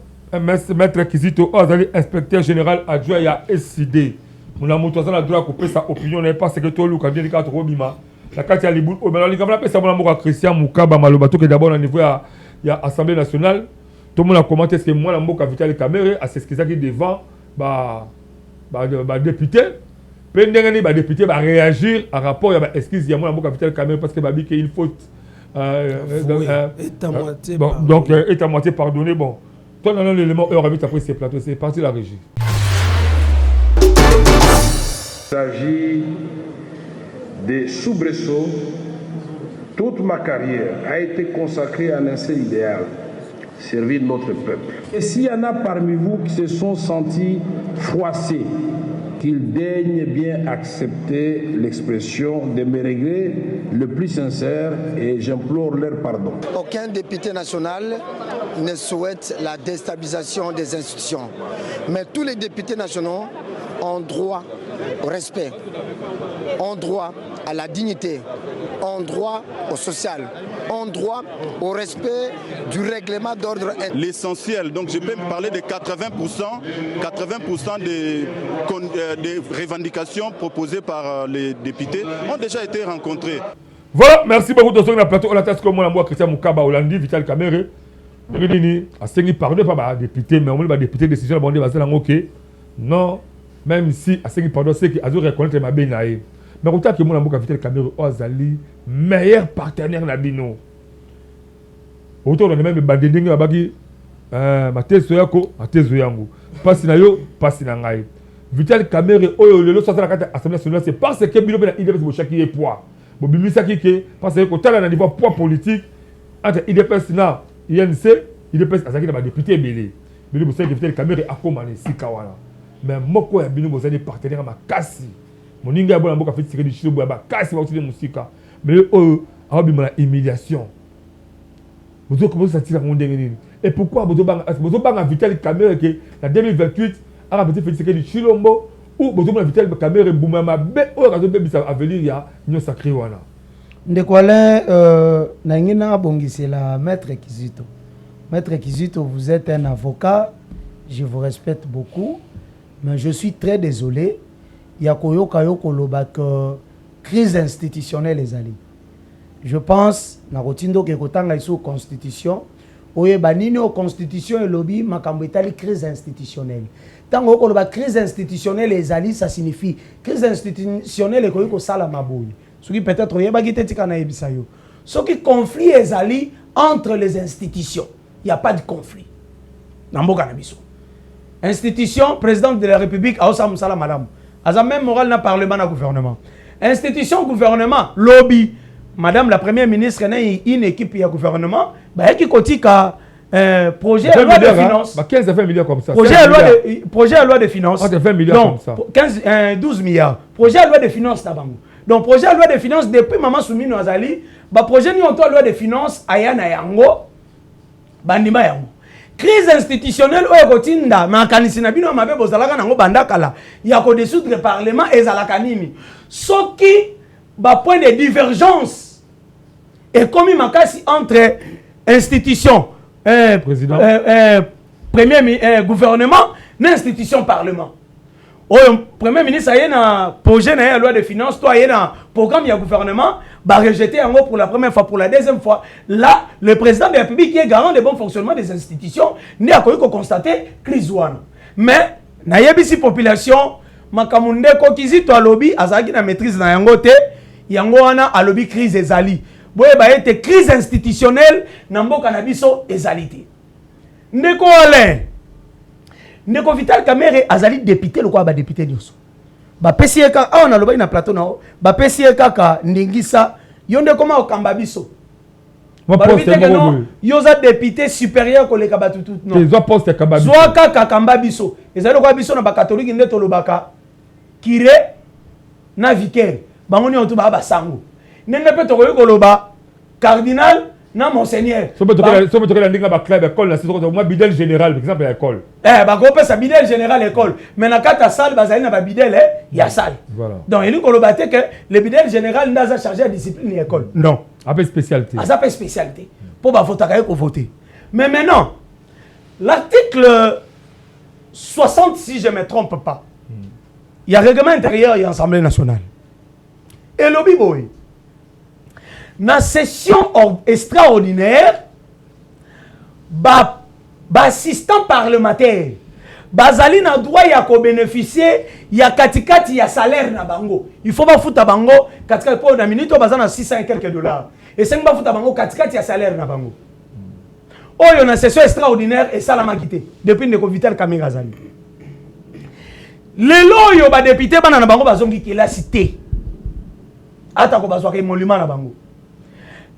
S2: maître Kizito azali inspecteur général adjoint ya SID. Muna moto azala droit ko pesa opinion na parce que to luka bien ka to bima la kati ya libu o bana linga pesa mwana mboka Christian Mukaba maloba to que d'abord na niveau ya Assemblée nationale. Tout le monde a commenté est-ce que moi la mboka Vital Kamerhe a s'excuser devant député pendengani ba député va réagir à rapport à excuse ya moi la mboka Vital Kamerhe parce que ba que il faut donc est à moitié pardonné. Bon toi dans l'élément heure avec après ces plateaux c'est parti la régie.
S8: Il s'agit des soubresauts. Toute ma carrière a été consacrée à un seul idéal: servir notre peuple. Et s'il y en a parmi vous qui se sont sentis froissés, qu'ils daignent bien accepter l'expression de mes regrets le plus sincère et j'implore leur pardon.
S9: Aucun député national ne souhaite la déstabilisation des institutions. Mais tous les députés nationaux ont droit au respect, ont droit à la dignité, ont droit au social, ont droit au respect du règlement d'ordre.
S10: L'essentiel, donc je peux me parler de 80% des revendications proposées par les députés ont déjà été rencontrées.
S2: Voilà, merci beaucoup de ce plateau. On a testé comme moi Christian Mukaba Olandi Vital Kamerhe. a signé pardon pas député, mais on va député décision bon va ok. Non, même si a signé pardon c'est que a reconnaître ma benaï. Mais autant que mon amour Vital Kamerhe Ozali meilleur partenaire na bino. Autant on a même bandendinga babaki mateso yako mateso yangu. Passe na yo, passe na ngai. Vital Kamerhe oyo lelo so sala kata assemblée nationale c'est parce que bino na IDPS bo chaki poids. Bo bimisa kike parce que ko tala na niveau poids politique entre IDPS na INC, IDPS azaki na ba député belé. Bino bo sala Vital Kamerhe akomana sika wana. Mais moko ya bino bo sala partenaire makasi. Moninga ya bona mboka fait tirer du chilo ba kasi ba utile musika. Mais oyo abima la humiliation. Vous comment ça tire ngondenge. Et pourquoi vous banga Vital Kamerhe que la 2028 a petit fait tirer du chilombo ou vous banga Vital Kamerhe boumama be o razo be bisa avenir ya nyo sacré wana.
S3: Ndekwale na ngina bongisela maître Kizito. Maître Kizito, vous êtes un avocat, je vous respecte beaucoup, mais je suis très désolé. Yakoyo Kayoko Lobak crise institutionnelle les alliés. Je pense na rotindo ke kotanga iso constitution oye banini o constitution et lobby makambo etali crise institutionnelle. Tango ko lobak crise institutionnelle les alliés ça signifie crise institutionnelle e ko sala maboyi. Ce qui peut-être oye ba gitetika na ebisa yo. Ce qui conflit les alliés entre les institutions. Il y a pas de conflit. Na mboka na biso. Institution président de la République a osam sala madame. Asa même moral na parlement na gouvernement. Institution gouvernement, lobby. Madame la première ministre a une équipe de gouvernement. Bah qui kotika projet de loi de finances.
S2: Bah 15 à 20 milliards comme ça.
S3: Projet de loi de finances.
S2: 20 milliards comme ça.
S3: 12 milliards. Projet de loi de finances tabango. Donc projet de loi de finances depuis maman Soumino Azali, bah projet ni onto loi de finances ayana yango bandima yango. Crise institutionnelle oyo kotinda makanisi na bino mabe bozalaka nango bandakala ya ko dissoudre le parlement ezalaka nini soki ba point de divergence et comme makasi entre institution
S2: président
S3: premier gouvernement na institution parlement oyo premier ministre aye na projet na loi de finances toi aye na programme ya gouvernement bah rejeté en haut pour la première fois, pour la deuxième fois. Là, le président de la République qui est garant du bon fonctionnement des institutions n'est à quoi constater crise one. Mais na yebisi population makamunde ko kizito alobi azaki na maîtrise na yangote yango wana alobi crise ezali. Boye ba ete crise institutionnelle na mboka na biso ezalité. Ndeko Alain Ndeko Vital Kamerhe azali député le quoi ba député nyoso. Ba PCK on a loba na plateau na ba PCK kaka ndingisa yonde koma okamba biso ba poste no yoza député supérieur ko le kabatutu non
S2: les poste kamba biso
S3: zo kaka kamba biso ezali ko biso na ba catholique nde to lobaka kire na vicaire bango ni on to ba sango nenge pe to ko loba cardinal na monseigneur
S2: so peut la ndinga ba club école na c'est moi bidel général par exemple école
S3: ba ko pesa bidel général école mais na kata salle bazali na ba bidel ya salle
S2: voilà
S3: donc il ko lobate que le bidel général ndaza chargé de discipline école non
S2: après spécialité
S3: après spécialité pour ba voter ko voter mais maintenant l'article 60 si je me trompe pas il y a règlement intérieur et assemblée nationale et lobby boy na session extraordinaire assistant parlementaire bazali na droit ya ko bénéficier ya katikati ya salaire na bango il faut ba futa bango katikati pour na minute bazana 600 et quelques dollars et 5 ba futa bango katikati ya salaire na bango oyo na session extraordinaire et salama quitté depuis Ndeko Vital Kamerhe azali lelo yo ba député bana na bango bazongi kila cité ata ko bazwa ke monument na bango.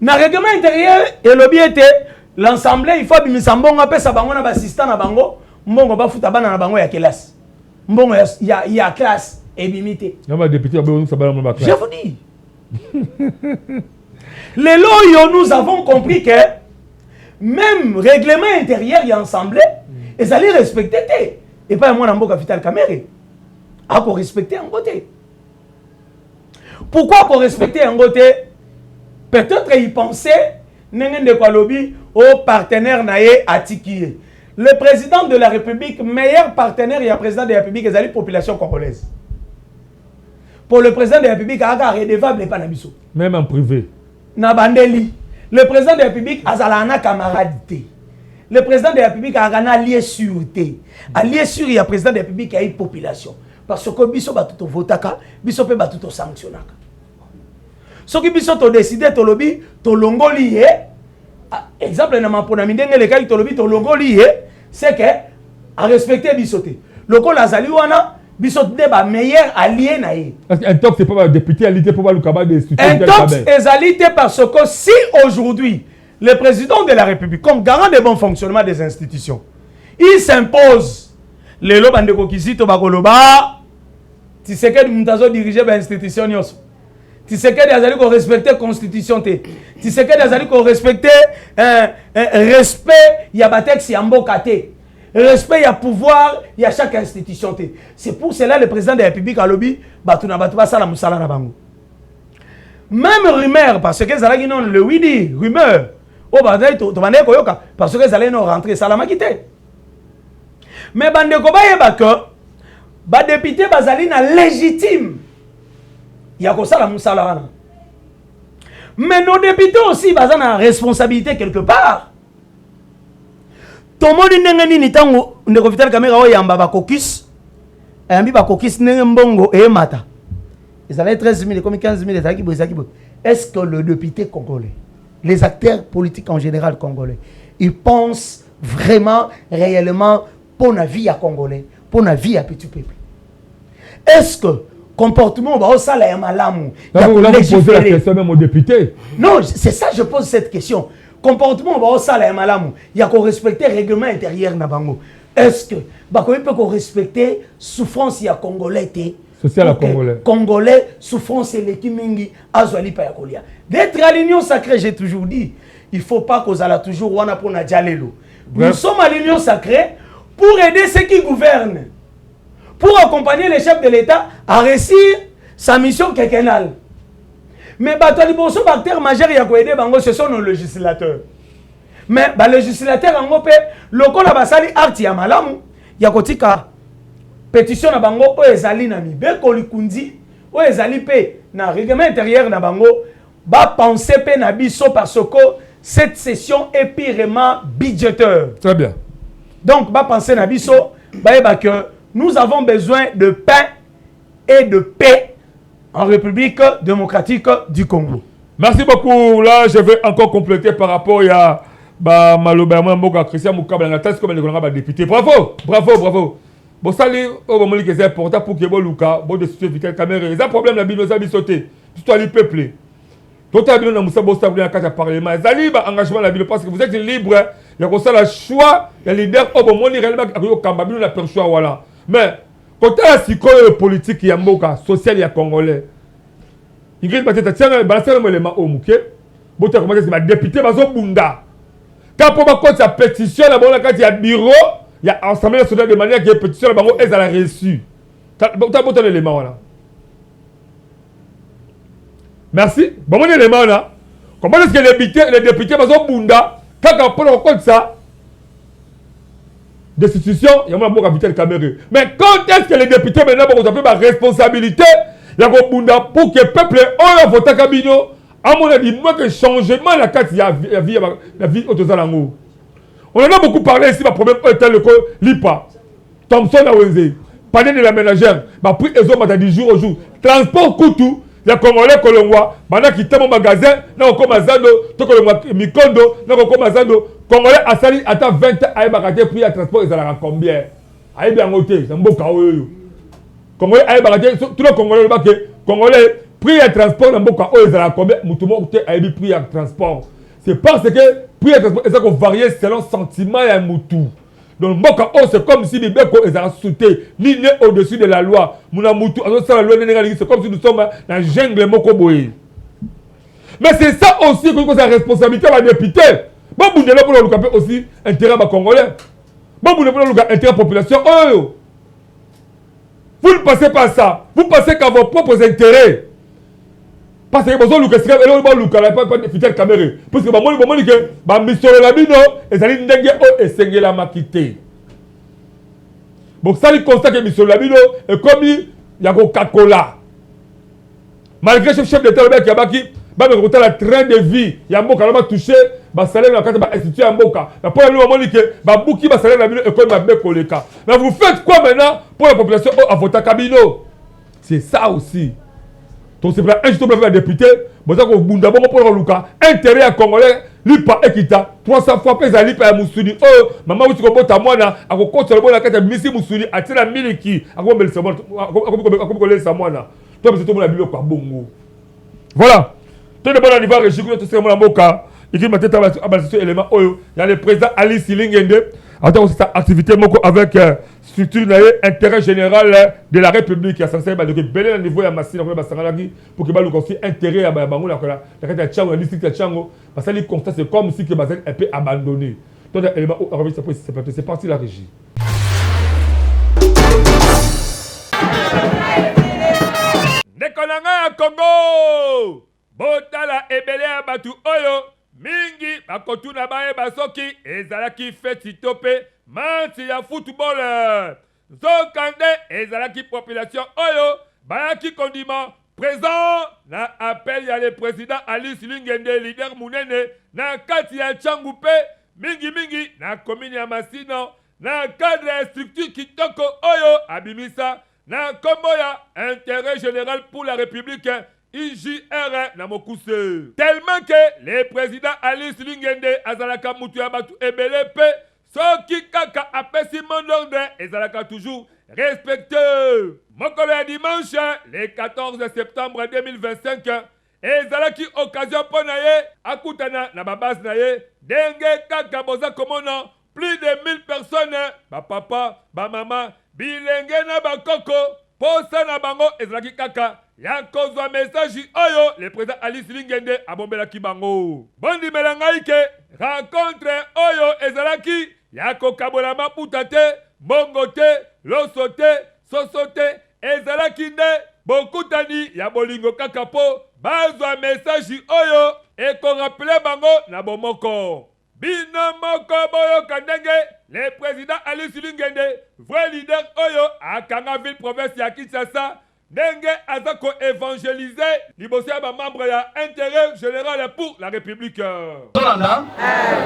S3: Na règlement intérieur et lobby était l'assemblée il faut bimisa mbongo apesa bango na assistant na bango mbongo ba futa bana na bango ya classe mbongo ya classe et bimité
S2: na ba député ba ça ba na classe
S3: je vous dis les loyaux nous avons compris que même règlement intérieur et assemblée ils allaient respecter et pas moi na mboka Vital Kamerhe a ko respecter en côté pourquoi ko respecter en côté. Peut-être il pensait n'engende kwa lobby au partenaire naé atikié. Le président de la République, meilleur partenaire et président de la République, est la population congolaise. Pour le président de la République, il est redevable et pas nabiso.
S2: Même en privé.
S3: Nabandeli. Le président de la République a zalana camarade. le président de la République a un allié sûreté. Allié sûr, il y a président de la République qui a une population. Parce que biso ba tout votaka, biso pe ba tout sanctionnaka. Ce qui biso to décider to lobby, to longoli exemple na mapona mindenge le kai to lobby to longoli c'est que à respecter bisoté. Loko la zali wana bisoté ba meilleur allié na ye.
S2: Parce qu'un top c'est pas député allié pour le cabal des
S3: un top est allié parce que si aujourd'hui le président de la République comme garant du bon fonctionnement des institutions, il s'impose les lois de kokizito bakoloba. Tu sais que nous avons dirigé l'institution. Tu sais que nous avons respecté la constitution. Tu sais que nous avons respecté respect, il y a texte, il y a mbokate. Respect, il y a pouvoir, il y a chaque institution. C'est pour cela que le président de la République a lobby, même rumeur, parce que ça non le oui rumeur. Parce que ça allait nous rentrer, ça l'a quitté. Mais bande ko ba que ba député bazali na légitime ya ko sala musala wana. Mais nos députés aussi bazana na responsabilité quelque part. Tomo ndenge nini tango ndeko Vital Kamerhe o yamba ba caucus ayambi ba caucus ndenge mbongo e mata. Ils allaient 13 000 comme 15 000 est-ce que le député congolais, les acteurs politiques en général congolais, ils pensent vraiment réellement pour la vie à Congolais, pour la vie à petit peuple? Est-ce que comportement va au salaire malamu?
S2: Là, vous posez la question même aux députés.
S3: Non, c'est ça je pose cette question. Comportement va au salaire malamu. Il y a qu'on respecter le règlement intérieur na bango. Est-ce que bah qu'on peut qu'on respecter souffrance ya Congolais
S2: social à Congolais.
S3: Congolais souffrance et l'équipe mingi azwali pa ya kolia. D'être à l'union sacrée, j'ai toujours dit, il faut pas qu'on ala toujours wana pour na dialelo. Nous sommes à l'union sacrée pour aider ceux qui gouvernent, pour accompagner les chefs de l'État à réussir sa mission quinquennale. Mais les acteurs majeurs ce sont nos législateurs. Mais les législateurs en Europe, le col basali acte ya malamu, ya kotika pétition na bango o ezali na mibeko likundi, o ezali pe na règlement intérieur na bango, ba penser pe na biso parce que cette session est purement budgétaire.
S2: Très bien.
S3: Donc, bah penser Nabiso, que nous avons besoin de pain et de paix en République démocratique du Congo.
S2: Merci beaucoup. Là, je vais encore compléter par rapport à Malobama Moga Christian Moukaba, la tasse comme le député. Bravo, bravo, bravo. Bon, ça, c'est important pour que vous Luka, bon, de Vital Kamerhe. Il y a un problème, la Bible nous a sauté. Tout le peuple. Tout le monde a Moussa Bosta dans le Parlement. Il y a un engagement la Bible parce que vous êtes libre. Il y a le choix. Il y a les leaders. Oh, bon, moi, réellement, il y a un choix. Voilà. Mais, quand il y a la politique, il y a un social, il y a Congolais. Il y a un élément au Mouké. Bon, tu as commencé à député, mais au Bunda. Quand on a pétition, il y a bureau, il y a Assemblée nationale de manière que la pétition, elle a reçu. Tu as un élément là. Merci. Bon, mon élément là. Comment est-ce que les députés au Bunda, quand on prend en compte ça, destitution, il y a un Vital Kamerhe. Mais quand est-ce que les députés maintenant vont avoir ma responsabilité, il y a un Bunda pour que le peuple ait un vote à Kabino? À mon avis, moi que changement la carte, il y a la vie au Tozalango. On en a beaucoup parlé ici, ma problème est le Lipa, Thompson à Wenze, panel de la ménagère, ma prix et hommes du jour au jour. Transport Koutou, il y a Congolais Kolongwa, maintenant qui t'aime au magasin, là on commence à Mikondo, là on commence à Congolais à Sali, attends 20 ans, à Ebakate, prix à transport, ils ont combien? À Ebiangote, c'est un beau chaos. Congolais à Ebakate, tout le Congolais, Congolais, prix à transport, dans beaucoup ils ont combien? Moutoumou, à Ebi, prix à transport. C'est parce que prix à transport, ils ont varié selon sentiment et Moutou. Donc, c'est comme si les Beko ils ont sauté, ligne au-dessus de la loi. Mounamoutou, c'est comme si nous sommes dans la jungle Mokoboé. Mais c'est ça aussi que c'est la responsabilité de la députée. Bon, vous n'avez pas aussi intérêt à Congolais. Bon, vous n'avez pas intérêt à la population. Oh, vous ne passez pas ça. Vous passez qu'à vos propres intérêts. Parce que vous avez Vital Kamerhe. Parce que vous avez dit que vous avez dit la makité. Donc ça, il constate que M. Labino est comme il y a un Coca-Cola. Malgré le chef d'État qui a dit ba me kota la train de vie ya mboka na ba toucher ba salaire na kata ba institut ya mboka na pour nous moni que ba buki ba salaire na bino école mabe koleka. Mais vous faites quoi maintenant pour la population à voter Kabino? C'est ça aussi. Donc c'est pas un juste pour député, bon ça ko bunda bon pour luka intérêt à congolais lipa ekita 300 fois pesa lipa ya musuni. Oh maman wuti ko bota mwana akokota le bona kata misi musuni atira miliki akombelisa mwana akokolesa mwana. Toi c'est tout mon biloko kwa bongo. Voilà. Tout le bon anniversaire région tout c'est mon mboka. Il m'a tête à base élément oyo. Il y a le président Ali Silingende. Attends aussi sa activité moko avec structure intérêt général de la République qui a censé ba de belé le niveau ya machine ko ba sangalaki pour que ba le aussi intérêt ya bango la kata chango district ya chango parce que les constat c'est comme si que ba un peu abandonné. Tout élément c'est parti la régie. Nekonanga ya Congo. Botala ebele ya batu oyo mingi bakotuna baye basoki ezalaki feti tope manti ya football. Zokande ezalaki population oyo bayaki kondima présent na appel ya le président Alice Lingende leader munene na kati ya Changupe mingi na commune ya Masino na cadre ya structure kitoko oyo abimisa na kombo ya intérêt général pour la République IJR na mokuse. Tellement que le président Alice Lingende azalaka mutu ya batu ebele pe soki kaka apesi mon ordre ezalaka toujours respecté. Mokolo ya dimanche le 14 septembre 2025 ezalaki occasion po na ye akutana na babase na ye ndenge kaka boza komona plus de 1000 personnes ba papa ba mama bilenge na bakoko posa na bango ezalaki kaka ya kozwa message oyo le président Alice Lingende abombelaki bango. Bondimela ngai ke rencontre oyo ezalaki ya kokabola maputa te mbongo te loso te soso te ezalaki nde bokutani ya bolingo kaka po bazwa message oyo ekorapele bango na bomoko. Bino moko boyoka ndenge le président Alice Lingende vrai leader oyo akanga ville province ya Kinshasa ndenge azako évangéliser liboso ya membre ya intérêt général pour la République.
S11: Tolanda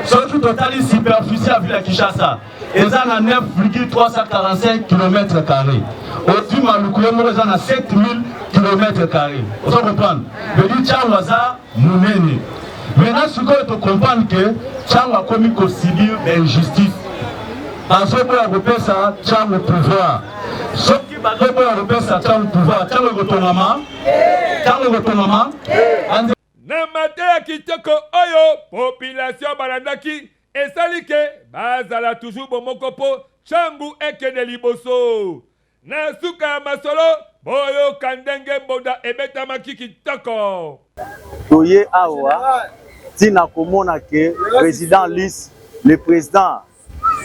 S11: soki totali superficie ya ville ya Kinshasa eza na 9,345 km². Odi maluku moko eza na 7000 km². Ozo comprendre? Beli chango aza munene. Maintenant sikoyo to comprendre que chango akomi kosibir injustice. Bazobo ya kopesa chango pouvoir. Soki bazobo ya kopesa chango pouvoir, chango ekotongama. Chango ekotongama.
S2: Na mate ya kitoko oyo population balandaki esalike bazala toujours bomoko po changu ekende liboso. Na suka ya masolo boyo kandenge mbonda ebetamaki kitoko.
S12: Toye awa tina komona ke président Lys, le président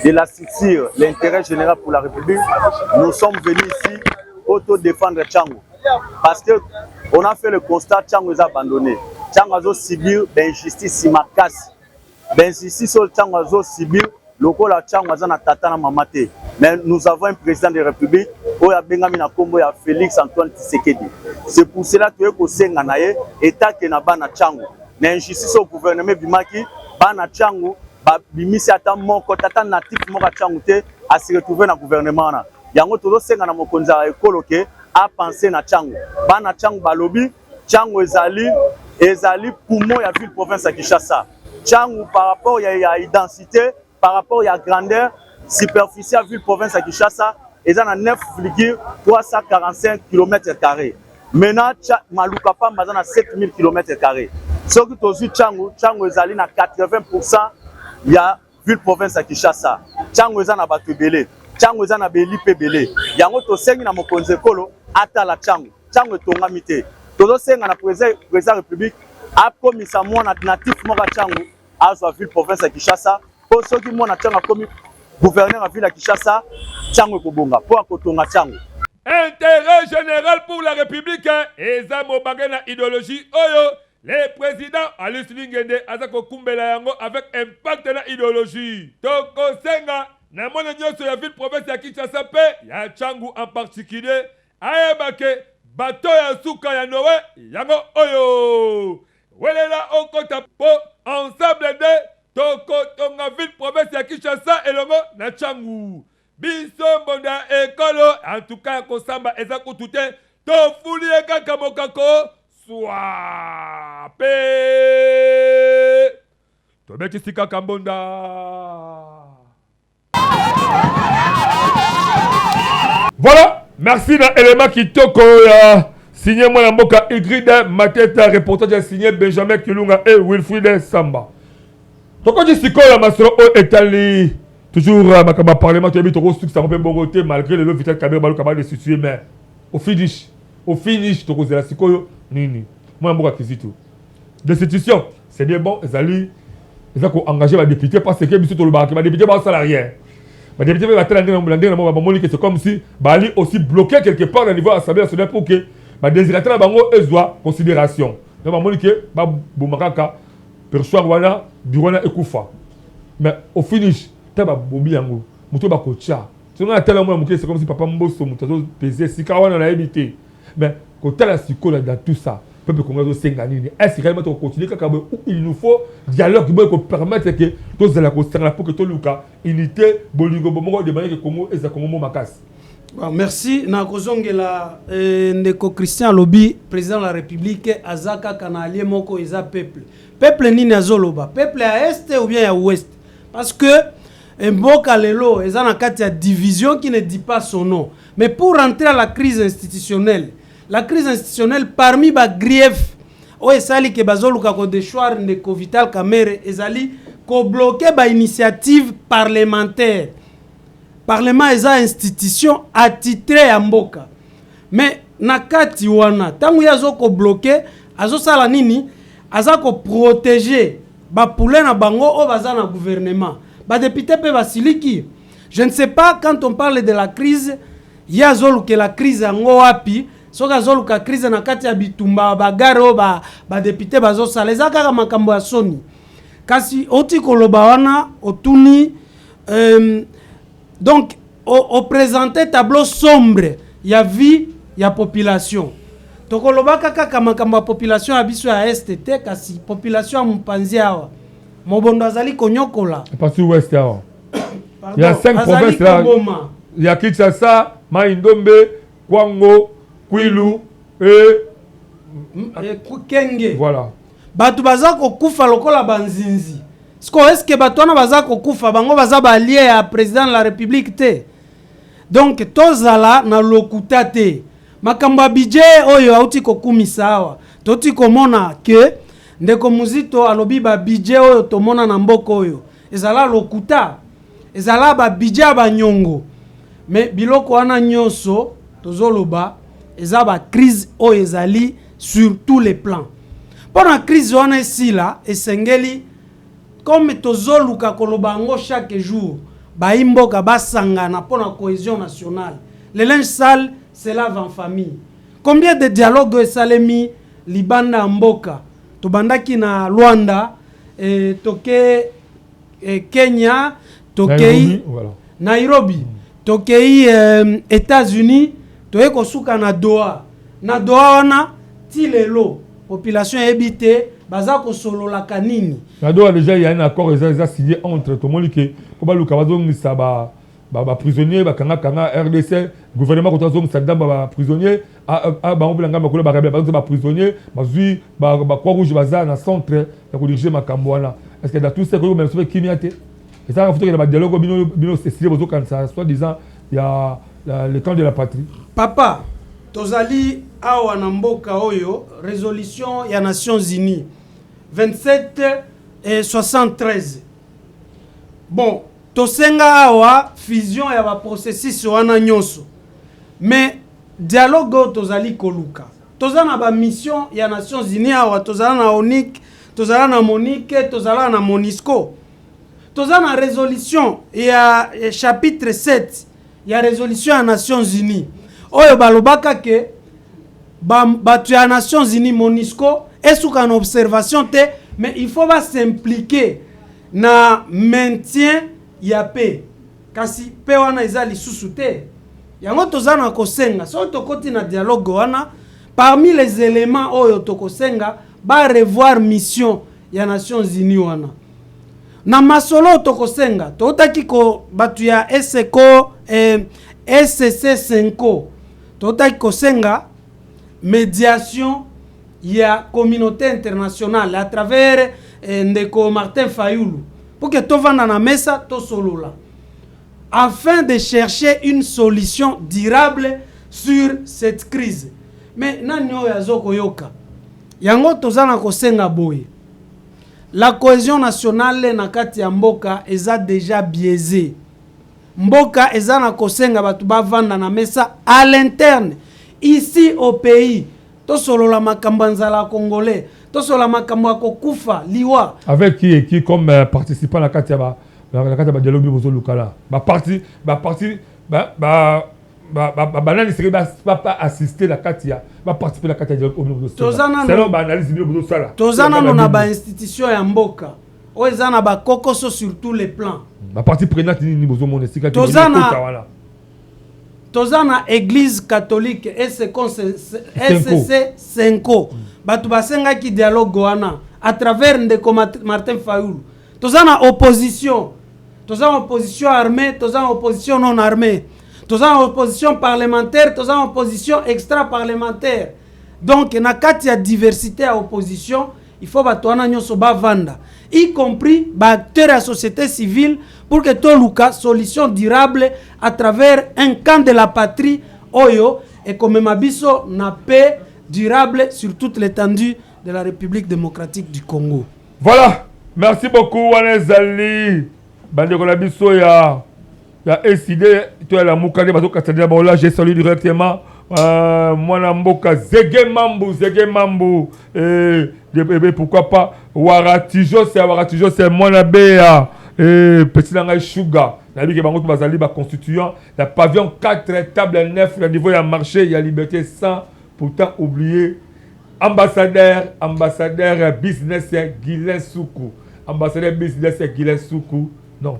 S12: de la structure l'intérêt général pour la République, nous sommes venus ici auto-défendre Chango. Parce que on a fait le constat Chango est abandonné. Chango a subir d'injustice makasi. D'injustice sur Chango a subir lokola Chango a tata na mamate. Mais nous avons un président de la République oya bengami na kombo ya Félix Antoine Tshisekedi. C'est pour cela que ko senga na ye état ke na bana Chango. Na injustice au gouvernement bimaki bana Chango ba bimisi ata moko tata natif moko Chango te a se retrouver na gouvernement na. Yango tozo senga na mokonzi ya ekolo ke a penser na Chango. Bana Chango balobi Chango ezali poumon ya ville province ya Kinshasa. Chango par rapport ya identité, par rapport ya grandeur superficie à ville province à Kinshasa est à 9,345 km². Maintenant, Maluka Pamba est à 7000 km². Ce qui est aussi Chango est à 80% de la ville province à Kinshasa. Chango est à Batubele. Chango est à Belipe Bele. Il y a un autre seigneur dans mon conseil ata la Chango. Chango est à Mité. Tout le seigneur dans la président de la République a promis à moi natif Mora Chango à la ville province à Kinshasa. Pour ceux qui m'ont commis gouverneur à ville à Kinshasa, Chango Kobonga, pour Kotonga Chango.
S2: Intérêt général pour la République, et Zamo Bagana idéologie, oyo, le président Alice Lingende, Azako Kumbela Yango, avec impact dans la idéologie. Toko Senga, na mona nyoso ya ville province ya Kinshasa pe, ya Chango en particulier, ayebake, bato ya suka ya Noé, Yango oyo. welela okota po ensemble de tokotonga ville province ya Kinshasa elongo na Tchangu. Biso mbonda ekolo en tout cas kosamba eza kutu te tofuli kaka mokako swa pe tobetisi kaka mbonda. Voilà, merci dans l'élément qui toko signé moi la mboka Igride Mateta, reportage a signé Benjamin Kilunga et Wilfried Samba. Toko di sikola masoro o etali toujours makamba parlement to ebito ko ça peut bongoté malgré le vital caméra balu kabale de situer mais au finish toko zela sikoyo nini. Moi mboka kizito. Destitution, c'est bien bon, ezali ezako engager les députés parce que biso to le baraki, les députés ba salariés. Les députés c'est comme si Bali aussi bloqué quelque part au niveau de l'Assemblée nationale pour que les désirateurs soient en considération. Donc, Boumakaka perçoit Rwanda, Durana et Koufa. Mais au finish, tu as Bobi Yango, tu as Kocha. C'est comme si Papa Mbosso, tu as pesé, si Kawana a évité. Mais quand tu as la psychologie dans tout ça, peuple congolais s'engagner. Est-ce que réellement tu continuer il nous faut dialogue qui peut permettre que tous les considérations pour que tout le cas unité bolingo bomongo de manière que Congo et ça Congo makas.
S4: Merci na kozongela ndeko Christian Lobi président de la République azaka kanalier moko eza peuple nini azoloba peuple à est ou bien à ouest parce que mboka lelo eza na kati ya division qui ne dit pas son nom mais pour rentrer à la crise institutionnelle parmi ba grief o esali ke bazoluka ko déchoir ndeko Vital Kamerhe ezali ko bloquer ba initiative parlementaire. Parlement eza institution attitrée ya mboka. Mais nakati wana tangu yazo ko bloquer azo sala nini azako protéger ba poulain na bango o baza na gouvernement. Ba député pe basiliki. Je ne sais pas quand on parle de la crise yazo que la crise ngo wapi soka zoluka crise na kati ya bitumba bagaro ba député bazo sala ezaka kama makambo ya soni. Kasi oti koloba wana otuni donc, on présentait tableau sombre, il y a vie, il y a population. Donc, on a la population à biso à STT, kasi population à Mpanzi awa. Mobondo azali konyokola.
S2: Parce que ouest awa. Il y a 5 provinces là. Il y a Kinshasa, Maindombe, Kwango, Kwilu et
S4: Kenge.
S2: Voilà.
S4: Batu bazako kufa lokola banzinzi. Est-ce que batona bazako kufa bango baza ba lié à président de la République te? Donc tozala na lokuta te. Makamba budget oyo auti kokumisa awa. Toti komona ke ndeko muzito alobi ba budget oyo tomona na mboko oyo. Ezala lokuta. Ezala ba budget ba nyongo. Mais biloko wana nyonso tozoloba eza ba crise oyo ezali sur tous les plans. Pendant crise wana esila esengeli comme tozoluka kolobango chaque jour baimboka basangana pour la cohésion nationale. Le linge sale c'est lave en famille. Combien de dialogues salemi libanda mboka tobandaki na Rwanda toke Kenya tokei Nairobi tokei États-Unis toye kosuka na Doha wana tilelo population habitée bazako solo la kanini.
S2: Nado déjà il y a un accord signé entre tout le monde qui comme le Kabazon ça ba prisonnier ba kanga RDC gouvernement contre zone ça ba prisonnier a ba oblanga ba kola ba prisonnier bazui ba croix rouge baza na centre ya ko diriger makambo wana. Est-ce que dans tout ça ko même sauver Kimiate et ça faut que le dialogue bino c'est signé bozo quand ça soit disant il y a le camp de la patrie.
S4: Papa tozali awa na mboka oyo résolution ya Nations Unies 27 et 73. Bon, tosenga awa fusion ya ba processus wana nyonso. Mais dialogue tozali koluka. Tozana ba mission ya Nations Unies awa tozala na ONIC, tozala na MONUC, tozala na MONUSCO. Tozana résolution ya chapitre 7 ya résolution ya Nations Unies. Oyo balobaka ke batu ya Nations Unies MONUSCO esuka en observation te mais il faut pas s'impliquer na maintien ya paix kasi paix wana ezali susu te yango tozana kosenga so tokoti na dialogue wana parmi les éléments oyo tokosenga ba revoir mission ya Nations Unies wana. Na masolo tokosenga totaki ko batu ya SECO SCC5 totaki kosenga médiation ya communauté internationale à travers ndeko Martin Fayulu pour que tovanda na mesa to solola afin de chercher une solution durable sur cette crise. Mais nani oyo azoko yoka yango tozana kosenga boye. La cohésion nationale na kati ya mboka eza déjà biaisée. Mboka eza na kosenga batu bavanda na mesa à l'interne. Ici au pays, tosolo la makambo nzala congolais, tosolo la makambo akokufa liwa.
S2: Avec qui comme participant la kati ya ba dialogue bozo lukala. Banani serait pas assister la katia va participer la katia dialogue. Selon ba analyse bozo sala.
S4: Tozana na ba institution ya mboka. Oezana ba kokoso sur tous les plans.
S2: Ba partie prenante ni bozo mon esika
S4: Tozana église catholique SCC 5. Batu basenga ki dialogue wana à travers ndeko Martin Fayulu. Tozana opposition. Tozana opposition armée, tozana opposition non armée. Tozana opposition parlementaire, tozana opposition extra-parlementaire. Donc, na kati ya diversité à opposition, il faut batouana nyoso bavanda, y compris acteurs de la société civile, pour que tout luka solution durable à travers un camp de la patrie, oyo, et comme mabiso na paix durable sur toute l'étendue de la République démocratique du Congo.
S2: Voilà, merci beaucoup, Wanezali. Bande Kolabiso ya SID, toi la Moukane, bateau Kastadia, bon là j'ai salué directement Mwana Mboka, Zege Mambu, et pourquoi pas Waratijo, c'est Mwana Bea, Petit Langay Sugar, la vie qui est Bazali, constituant, la pavillon 4 table 9, le niveau de marché, il y a liberté sans pourtant oublier ambassadeur business Guilain Soukou, ambassadeur business Guilain Soukou. Non.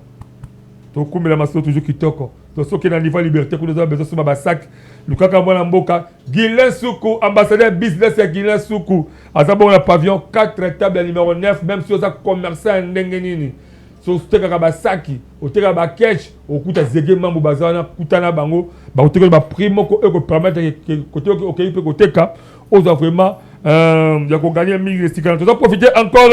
S2: Toko mela maso toujours kitoko. To soki na niveau liberté ko nous avons besoin sur basak. Lukaka mwana mboka Guilain Soukou, ambassadeur business ya Guilain Soukou. Azabo na pavillon 4 table numéro 9 même si oza commerçant ndenge nini. So steka basaki, oteka ba cash, okuta Zege Mambu bazana kutana bango, ba oteka ba primo ko e ko permettre que côté OK peut koteka, oza vraiment ya ko gagner 1000 stika. Tu dois profiter encore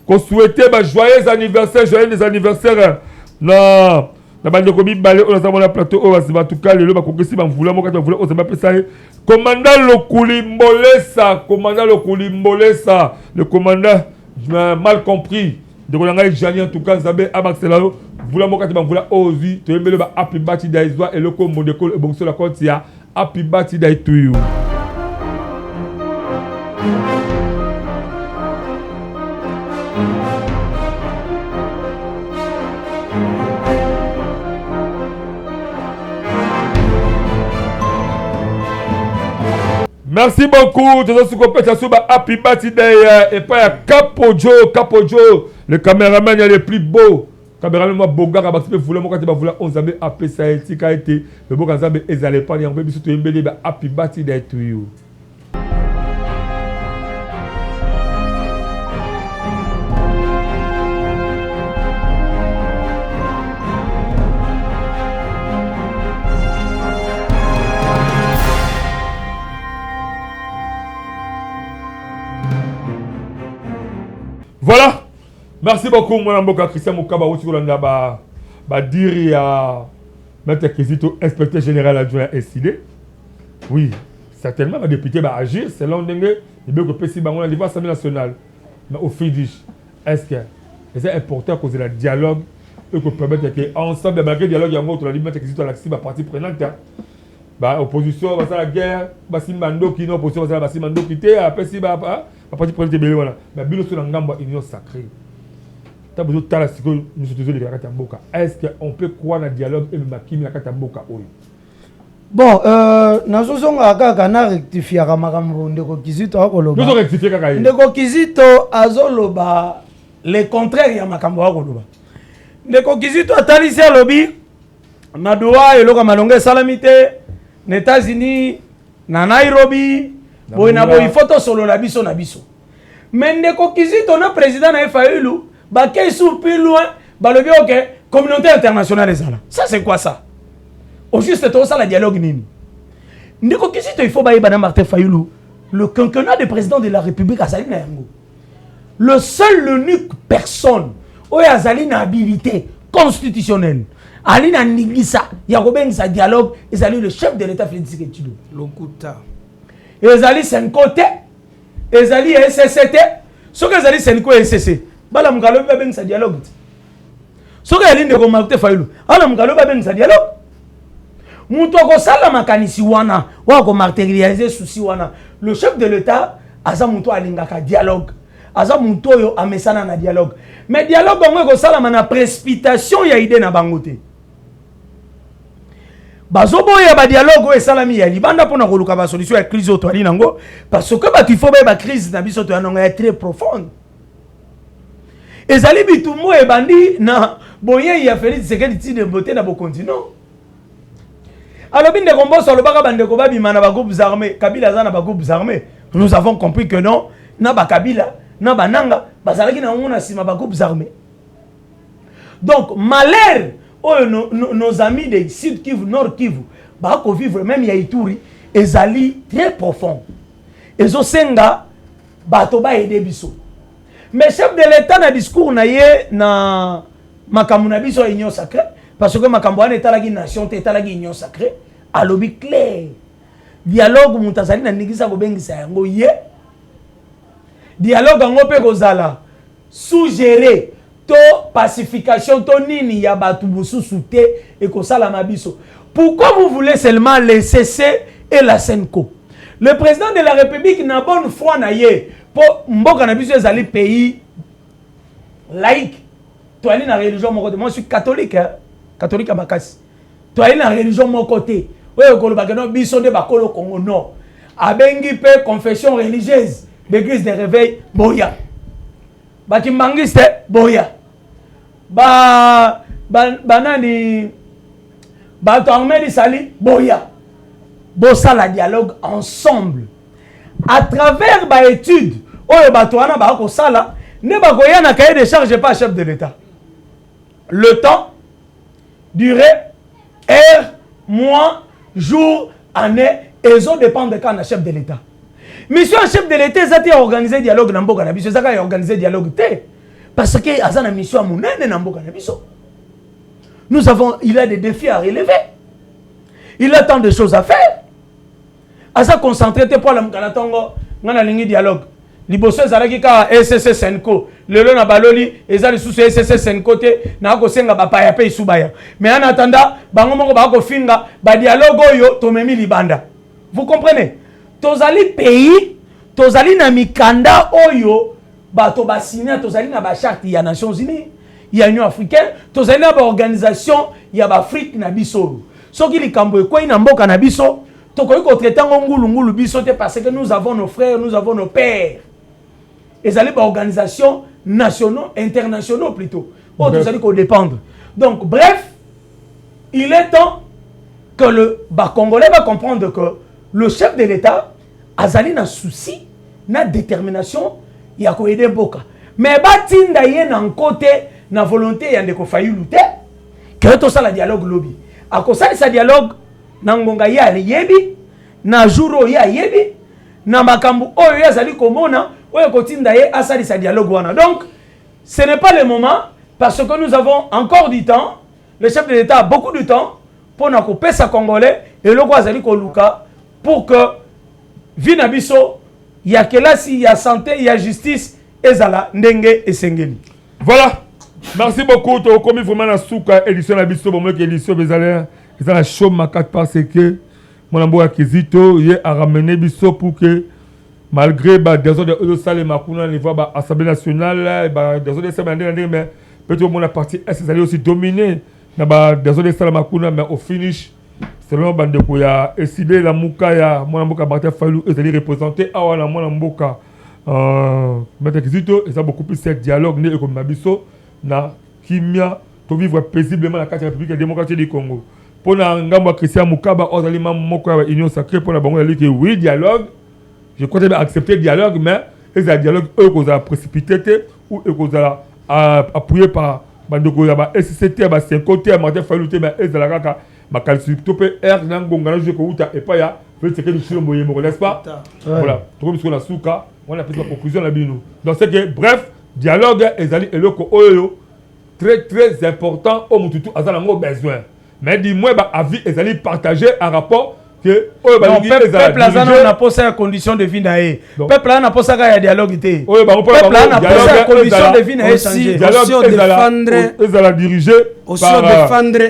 S2: qu'on souhaitait joyeux anniversaire na bandeko mibale on a na plateau o basiba tuka lelo bakokisi bamvula moka bavula o zamba pesa commandant Lokuli Mbolesa le commandant mal compris de kolanga Jani en tout cas Nzambe abaxelalo vula moka bamvula ozi to yembele ba happy birthday daizwa eloko mondeko e bongso la compte ya happy birthday to you. Merci beaucoup. Happy birthday et pas Capojo, le caméraman est le plus beau. Caméraman Boga, le beau Kanzambe ezale pas ni ambe biso to yembele ba happy birthday to you. Voilà. Merci beaucoup, mon amboka Christian Moukaba, aussi pour la dire à Maître Kizito, inspecteur général adjoint SID. Oui, certainement, le député va agir selon le PSI à l'Assemblée nationale. Mais au FIDICH, est-ce que c'est important que le dialogue et que permettre qu'ensemble, malgré le dialogue, il y a un autre, Maître Kizito à la partie prenante. Opposition, la guerre, Basimando qui non, opposition, Basimando qui était, après si, la partie prenante est belle. Mais bien sûr, la union sacrée. Est-ce qu'on peut croire dans le dialogue et le maquis la Katamboka?
S3: Bon, nous avons rectifié Ndeko Kizito. Nous avons rectifié Ndeko Kizito azoloba le contraire ya makambo akoloba. Ndeko Kizito atalisi alobi na doa eloka malonga salamité na États-Unis na Nairobi boy na boy photo solo na biso.
S4: Mais ndeko Kizito na président na Fayulu, ba kay sous plus loin, ba le bio que communauté internationale est là. Ça c'est quoi ça? Au juste tout ça la dialogue nini. Ndeko Kizito il faut ba yeba na Martin Fayulu, le quinquennat du président de la République azali na yango. Le seul l'unique personne où azali na habilité constitutionnelle. Ali na nigisa ya kobengisa dialogue, ezali le chef de l'État Félix Tshisekedi. Lokuta.
S1: ezali senkote ezali SCT soki ezali senko SCC bala mukalo ba bengisa dialogue soki ali ndeko Martin Fayulu ala mukalo ba bengisa dialogue mutu akosala makanisi wana wako matérialiser souci wana le chef de l'État aza mutu alingaka dialogue aza mutu oyo amesana na dialogue mais dialogue ngo ekosala na précipitation ya idée na bangote bazoboya ba dialogue esalami ya libanda pona koluka ba solution ya crise oto ali nango parce que ba tifo ba crise na biso to yango ya très profonde ezali bitumo e bandi na boye ya Félix Tshisekedi tine boté na bo continent alors binde komboso lobaka bande ko babima na ba groupes armés Kabila za na ba groupes armés nous avons compris que non na ba Kabila na bananga bazalaki na ngona sima ba groupes armés donc malheur oh, nos amis de Sud Kivu, Nord Kivu, bah vivre même ya Ituri, ezali très profond. Ezo senga bato ba aider biso. Mais chef de l'État na discours na ye na makambo na biso union sacrée parce que makambo wana etalaki nation te etalaki union sacrée alobi clair. Dialogue mutazali na nigisa ko bengisa yango ye. Dialogue ngo pe kozala suggéré to pacification to nini ya batu bususu te et ko sala mabiso. Pourquoi vous voulez seulement les CC et la Senko? Le président de la République n'a bonne foi na ye pour mboka na biso ezali pays laïque. To ali na religion mon côté. Moi je suis catholique hein? Catholique à makasi. To ali na religion mon côté. Oyo ko lobaka no biso de bakolo Congo non. Abengi pe confession religieuse d'église de réveil boya. Bakimbangiste boya banani batormeli sali boya bossa la dialogue ensemble à travers ba étude oyo bato wana ba ko sala ne ba ko yana cahier de charge pas chef de l'État le temps durée heure mois jour année ezo dépend de quand chef de l'État. Mission chef de l'État ça a organisé dialogue na mboka na biso ça a organisé dialogue té parce que azana mission munene na mboka na biso. Il a des défis à relever. Il a tant de choses à faire. Asa concentré te pour la mukana tongo ngana lingi dialogue. Liboso zalaki ka SCC Senko lelo na baloli ezali sous SCC Senko te na ko senga ba paya pe isubaya. Mais en attendant bango moko ba ko finga ba dialogue oyo tomemi libanda. Vous comprenez? Tozali pays, tozali na mikanda oyo, bato basina, tozali na ba charte ya Nations Unies, ya Union Africaine, tozali na ba organisation ya ba Afrique na biso. Soki likambo ekoi na mboka na biso, tokoki ko traiter ngulu biso te parce que nous avons nos frères, nous avons nos pères. Ezali ba organisation nationaux, internationaux plutôt. Oh, tozali ko dépendre. Donc bref, il est temps que le Congolais va comprendre que le chef de l'État azali na souci na détermination ya ko aider boka mais batinda ye na côté na volonté ya ndeko Fayulu te que to sala dialogue lobby akosali sa dialogue na ngonga ya yebi na jouro ya yebi na makambu oyo yazali komona oyo kotinda ye asali sa dialogue wana. Donc ce n'est pas le moment parce que nous avons encore du temps. Le chef de l'État a beaucoup de temps pour na ko pesa congolais et loko azali ko luka pour que vina biso ya kelasi ya santé ya justice ezala ndenge esengeli.
S2: Voilà. Merci beaucoup. Tu as commis vraiment la souka édition la biso bon que édition bezala ezala chaud makat parce que mon ambo Kizito il a ramené biso pour que malgré ba des autres de salle makuna niveau ba assemblée nationale ba des autres salle mais peut-être mon la partie est allé aussi dominer na ba des autres salle makuna mais au finish selon bandeko ya SID la muka ya mwana mboka Martin Fayulu ezali représenter awa na mwana mboka Maître Kizito et ça beaucoup plus ce dialogue né comme mabiso na kimia to vivre paisiblement la carte république démocratique du Congo pour na ngambo Christian Mukaba ozali moko ya union sacrée pour na bango yali que oui dialogue je crois que accepter dialogue mais et un dialogue eux qu'on a précipité ou qu'on a appuyé par bandoko ya ba SCT ba 50 Martin Fayulu te mais ezala kaka ma calcul to pe R nangongana je ko uta et pas ya fait que nous sommes moyen n'est-ce pas voilà tout comme ce qu'on a souka on a pris la conclusion la bino donc c'est que bref dialogue ezali eloko oyo très important au mututu azala ngo besoin mais dis-moi bah avis ezali partagé en rapport que
S3: peuple azana na posa ya condition de vie na ye peuple ana posa ka ya dialogue te peuple ana posa ya condition de vie na ye changer
S2: ezala dirigé par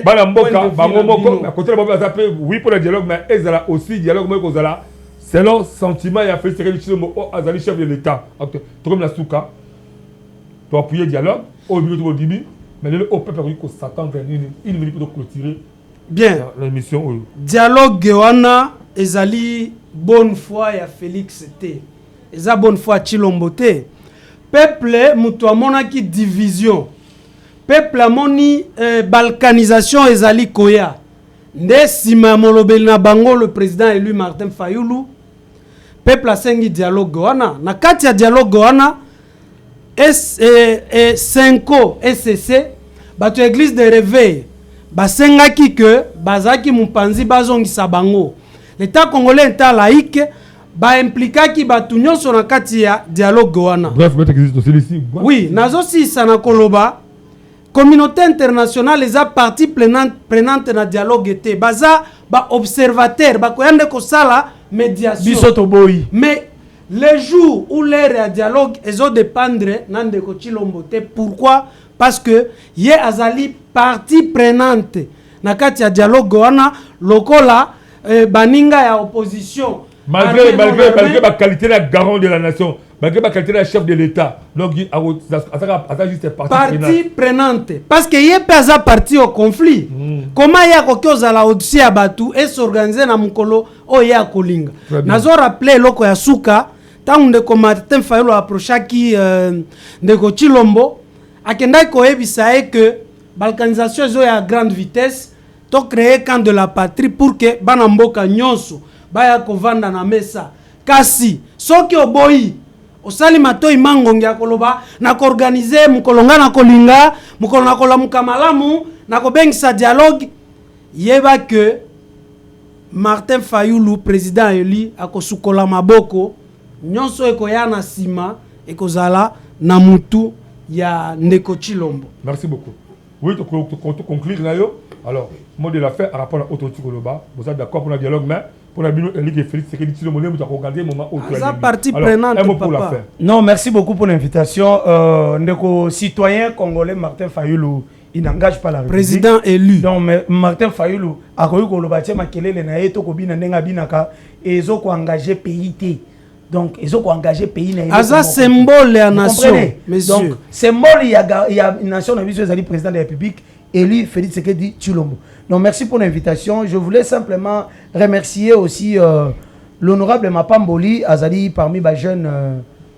S2: bana mboka bango moko à côté de baba ça peut oui pour le dialogue mais ezala aussi dialogue moko zala selon sentiment ya fait que Tshilombo azali chef de l'état tout comme la souka to appuyer dialogue au milieu du début mais le peuple ko s'attendre une minute pour clôturer
S4: bien
S2: l'émission
S4: dialogue wana ezali bonne foi ya Félix T eza bonne foi Tshilombo te peuple mutu amonaki division peuple amoni balkanisation ezali koya nde sima molobeli na bango le président élu Martin Fayulu peuple asengi dialogue wana na kati ya dialogue wana Senko SCC bato église de réveil basengaki que bazaki mupanzi bazongisa bango l'état congolais état laïque ba implikaki batu nyonso na kati ya dialogue wana
S2: bref mais existe aussi ici
S4: oui nazo si sana koloba communauté internationale les a partie prenante na dialogue te baza ba observateur ba koyande ko sala médiation
S3: bisoto boy
S4: mais les jours où l'ère à dialogue ezo dépendre nande ko Tshilombo te pourquoi parce que ye azali partie prenante na kati ya dialogue wana lokola baninga ya opposition
S2: malgré la qualité de garant de la nation malgré la qualité de chef de l'état donc ça juste
S4: partie prenante parce que ye pesa partie au conflit comment ya kokioza la au-dessus ya batu et s'organiser na mukolo o ya kolinga nazo rappeler loko ya suka tangu ndeko Martin Fayulu approchaki ndeko Tshilombo akendaki koyebisa ye que balkanisation ezo ya grande vitesse to créer camp de la patrie pour que bana mboka nyonso baya kovanda na mesa kasi soki oboyi osali matoi mangongi akoloba na koorganiser mukolonga na kolinga mukolo na kolamuka malamu na kobengisa dialogue yeba que Martin Fayulu président élu akosukola maboko nyonso ekoya na sima ekozala na mutu ya ndeko Tshilombo.
S2: Merci beaucoup. Oui, tu conclure nayo. Alors, mot de la fin à rapport à Ototi Koloba, vous êtes d'accord pour le dialogue mais pour la bino Ligue Félix c'est que Tshilombo nous a regardé moment où
S4: ça partie prenante
S2: un mot pour la fin.
S3: Non, merci beaucoup pour l'invitation. Ndeko citoyen congolais Martin Fayulu il n'engage pas la République.
S4: Président élu.
S3: Donc Martin Fayulu a koyi koloba tche makelele na yeto ko bina ndenga binaka ezo ko engager pays té. Donc ils ont engagé pays na
S4: aza symbole ya nation
S3: donc symbole il y a une nation na biso ezali président de la République élu Félix Tshisekedi Tshilombo. Donc merci pour l'invitation. Je voulais simplement remercier aussi l'honorable Mapamboli azali parmi les jeunes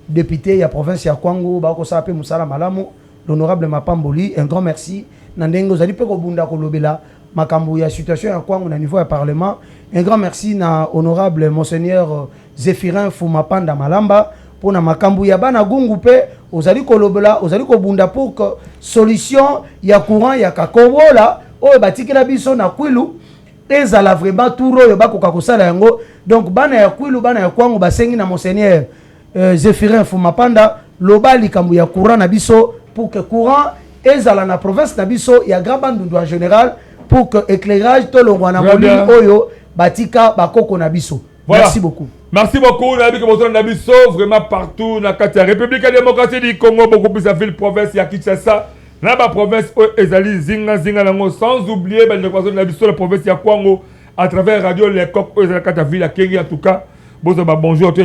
S3: députés ya province ya Kwango ba ko sape musala malamu l'honorable Mapamboli un grand merci nandengo azali pe ko bunda ko lobela makambo ya situation ya Kwango na niveau ya parlement. Un grand merci na honorable monseigneur Zéphirin Fumapanda Malamba pour na makambu ya bana gungu pe ozali kolobela ozali kobunda pour que solution ya courant ya kakobola o batikela biso na kwilu ezala vraiment touro yo bakoka kosala yango donc bana ya kwilu bana ya Kwango basengi na monseigneur Zéphirin Fumapanda loba likambu ya courant na biso pour que courant ezala na province na biso ya grand bandundu en général pour que éclairage to longwana molili oyo batika bakoko na biso. Voilà. Merci beaucoup.
S2: Merci beaucoup. Nabi que Nabiso vraiment partout na la République démocratique du Congo beaucoup plus à ville province ya Kinshasa na ba province ezali zinga nango sans oublier ba l'équation Nabiso la province ya Kwango à travers radio les coq ezali kata ville à Kengi en tout cas. Bonjour à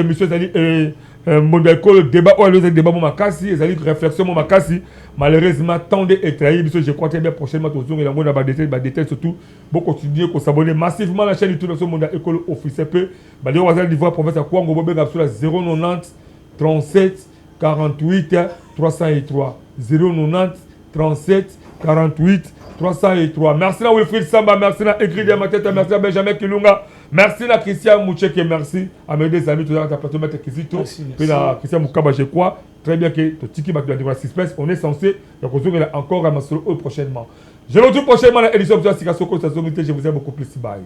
S2: monsieur ezali Mondeko le débat ou le débat mon makasi ezali réflexion mon makasi malheureusement tant de trahi je crois très bien prochainement tous et la monde va détail surtout beaucoup continuer qu'on s'abonner massivement à la chaîne YouTube de ce monde école officiel peu bah dire on va province à Kwango bobe sur la 090 37 48 303 090 37 48 303 merci à Wilfried Samba merci à Écrit de ma tête merci à Benjamin Kilunga Merci à Christian Moucheke, merci à mes deux amis, tout à l'heure, mettre Kizito, puis à Christian Moukaba, je crois très bien que Tiki Bakula de Suspense, on est censé, donc on se encore à Masolo prochainement. Je vous retrouve prochainement à l'édition de la Soko, je vous aime beaucoup plus. Bye.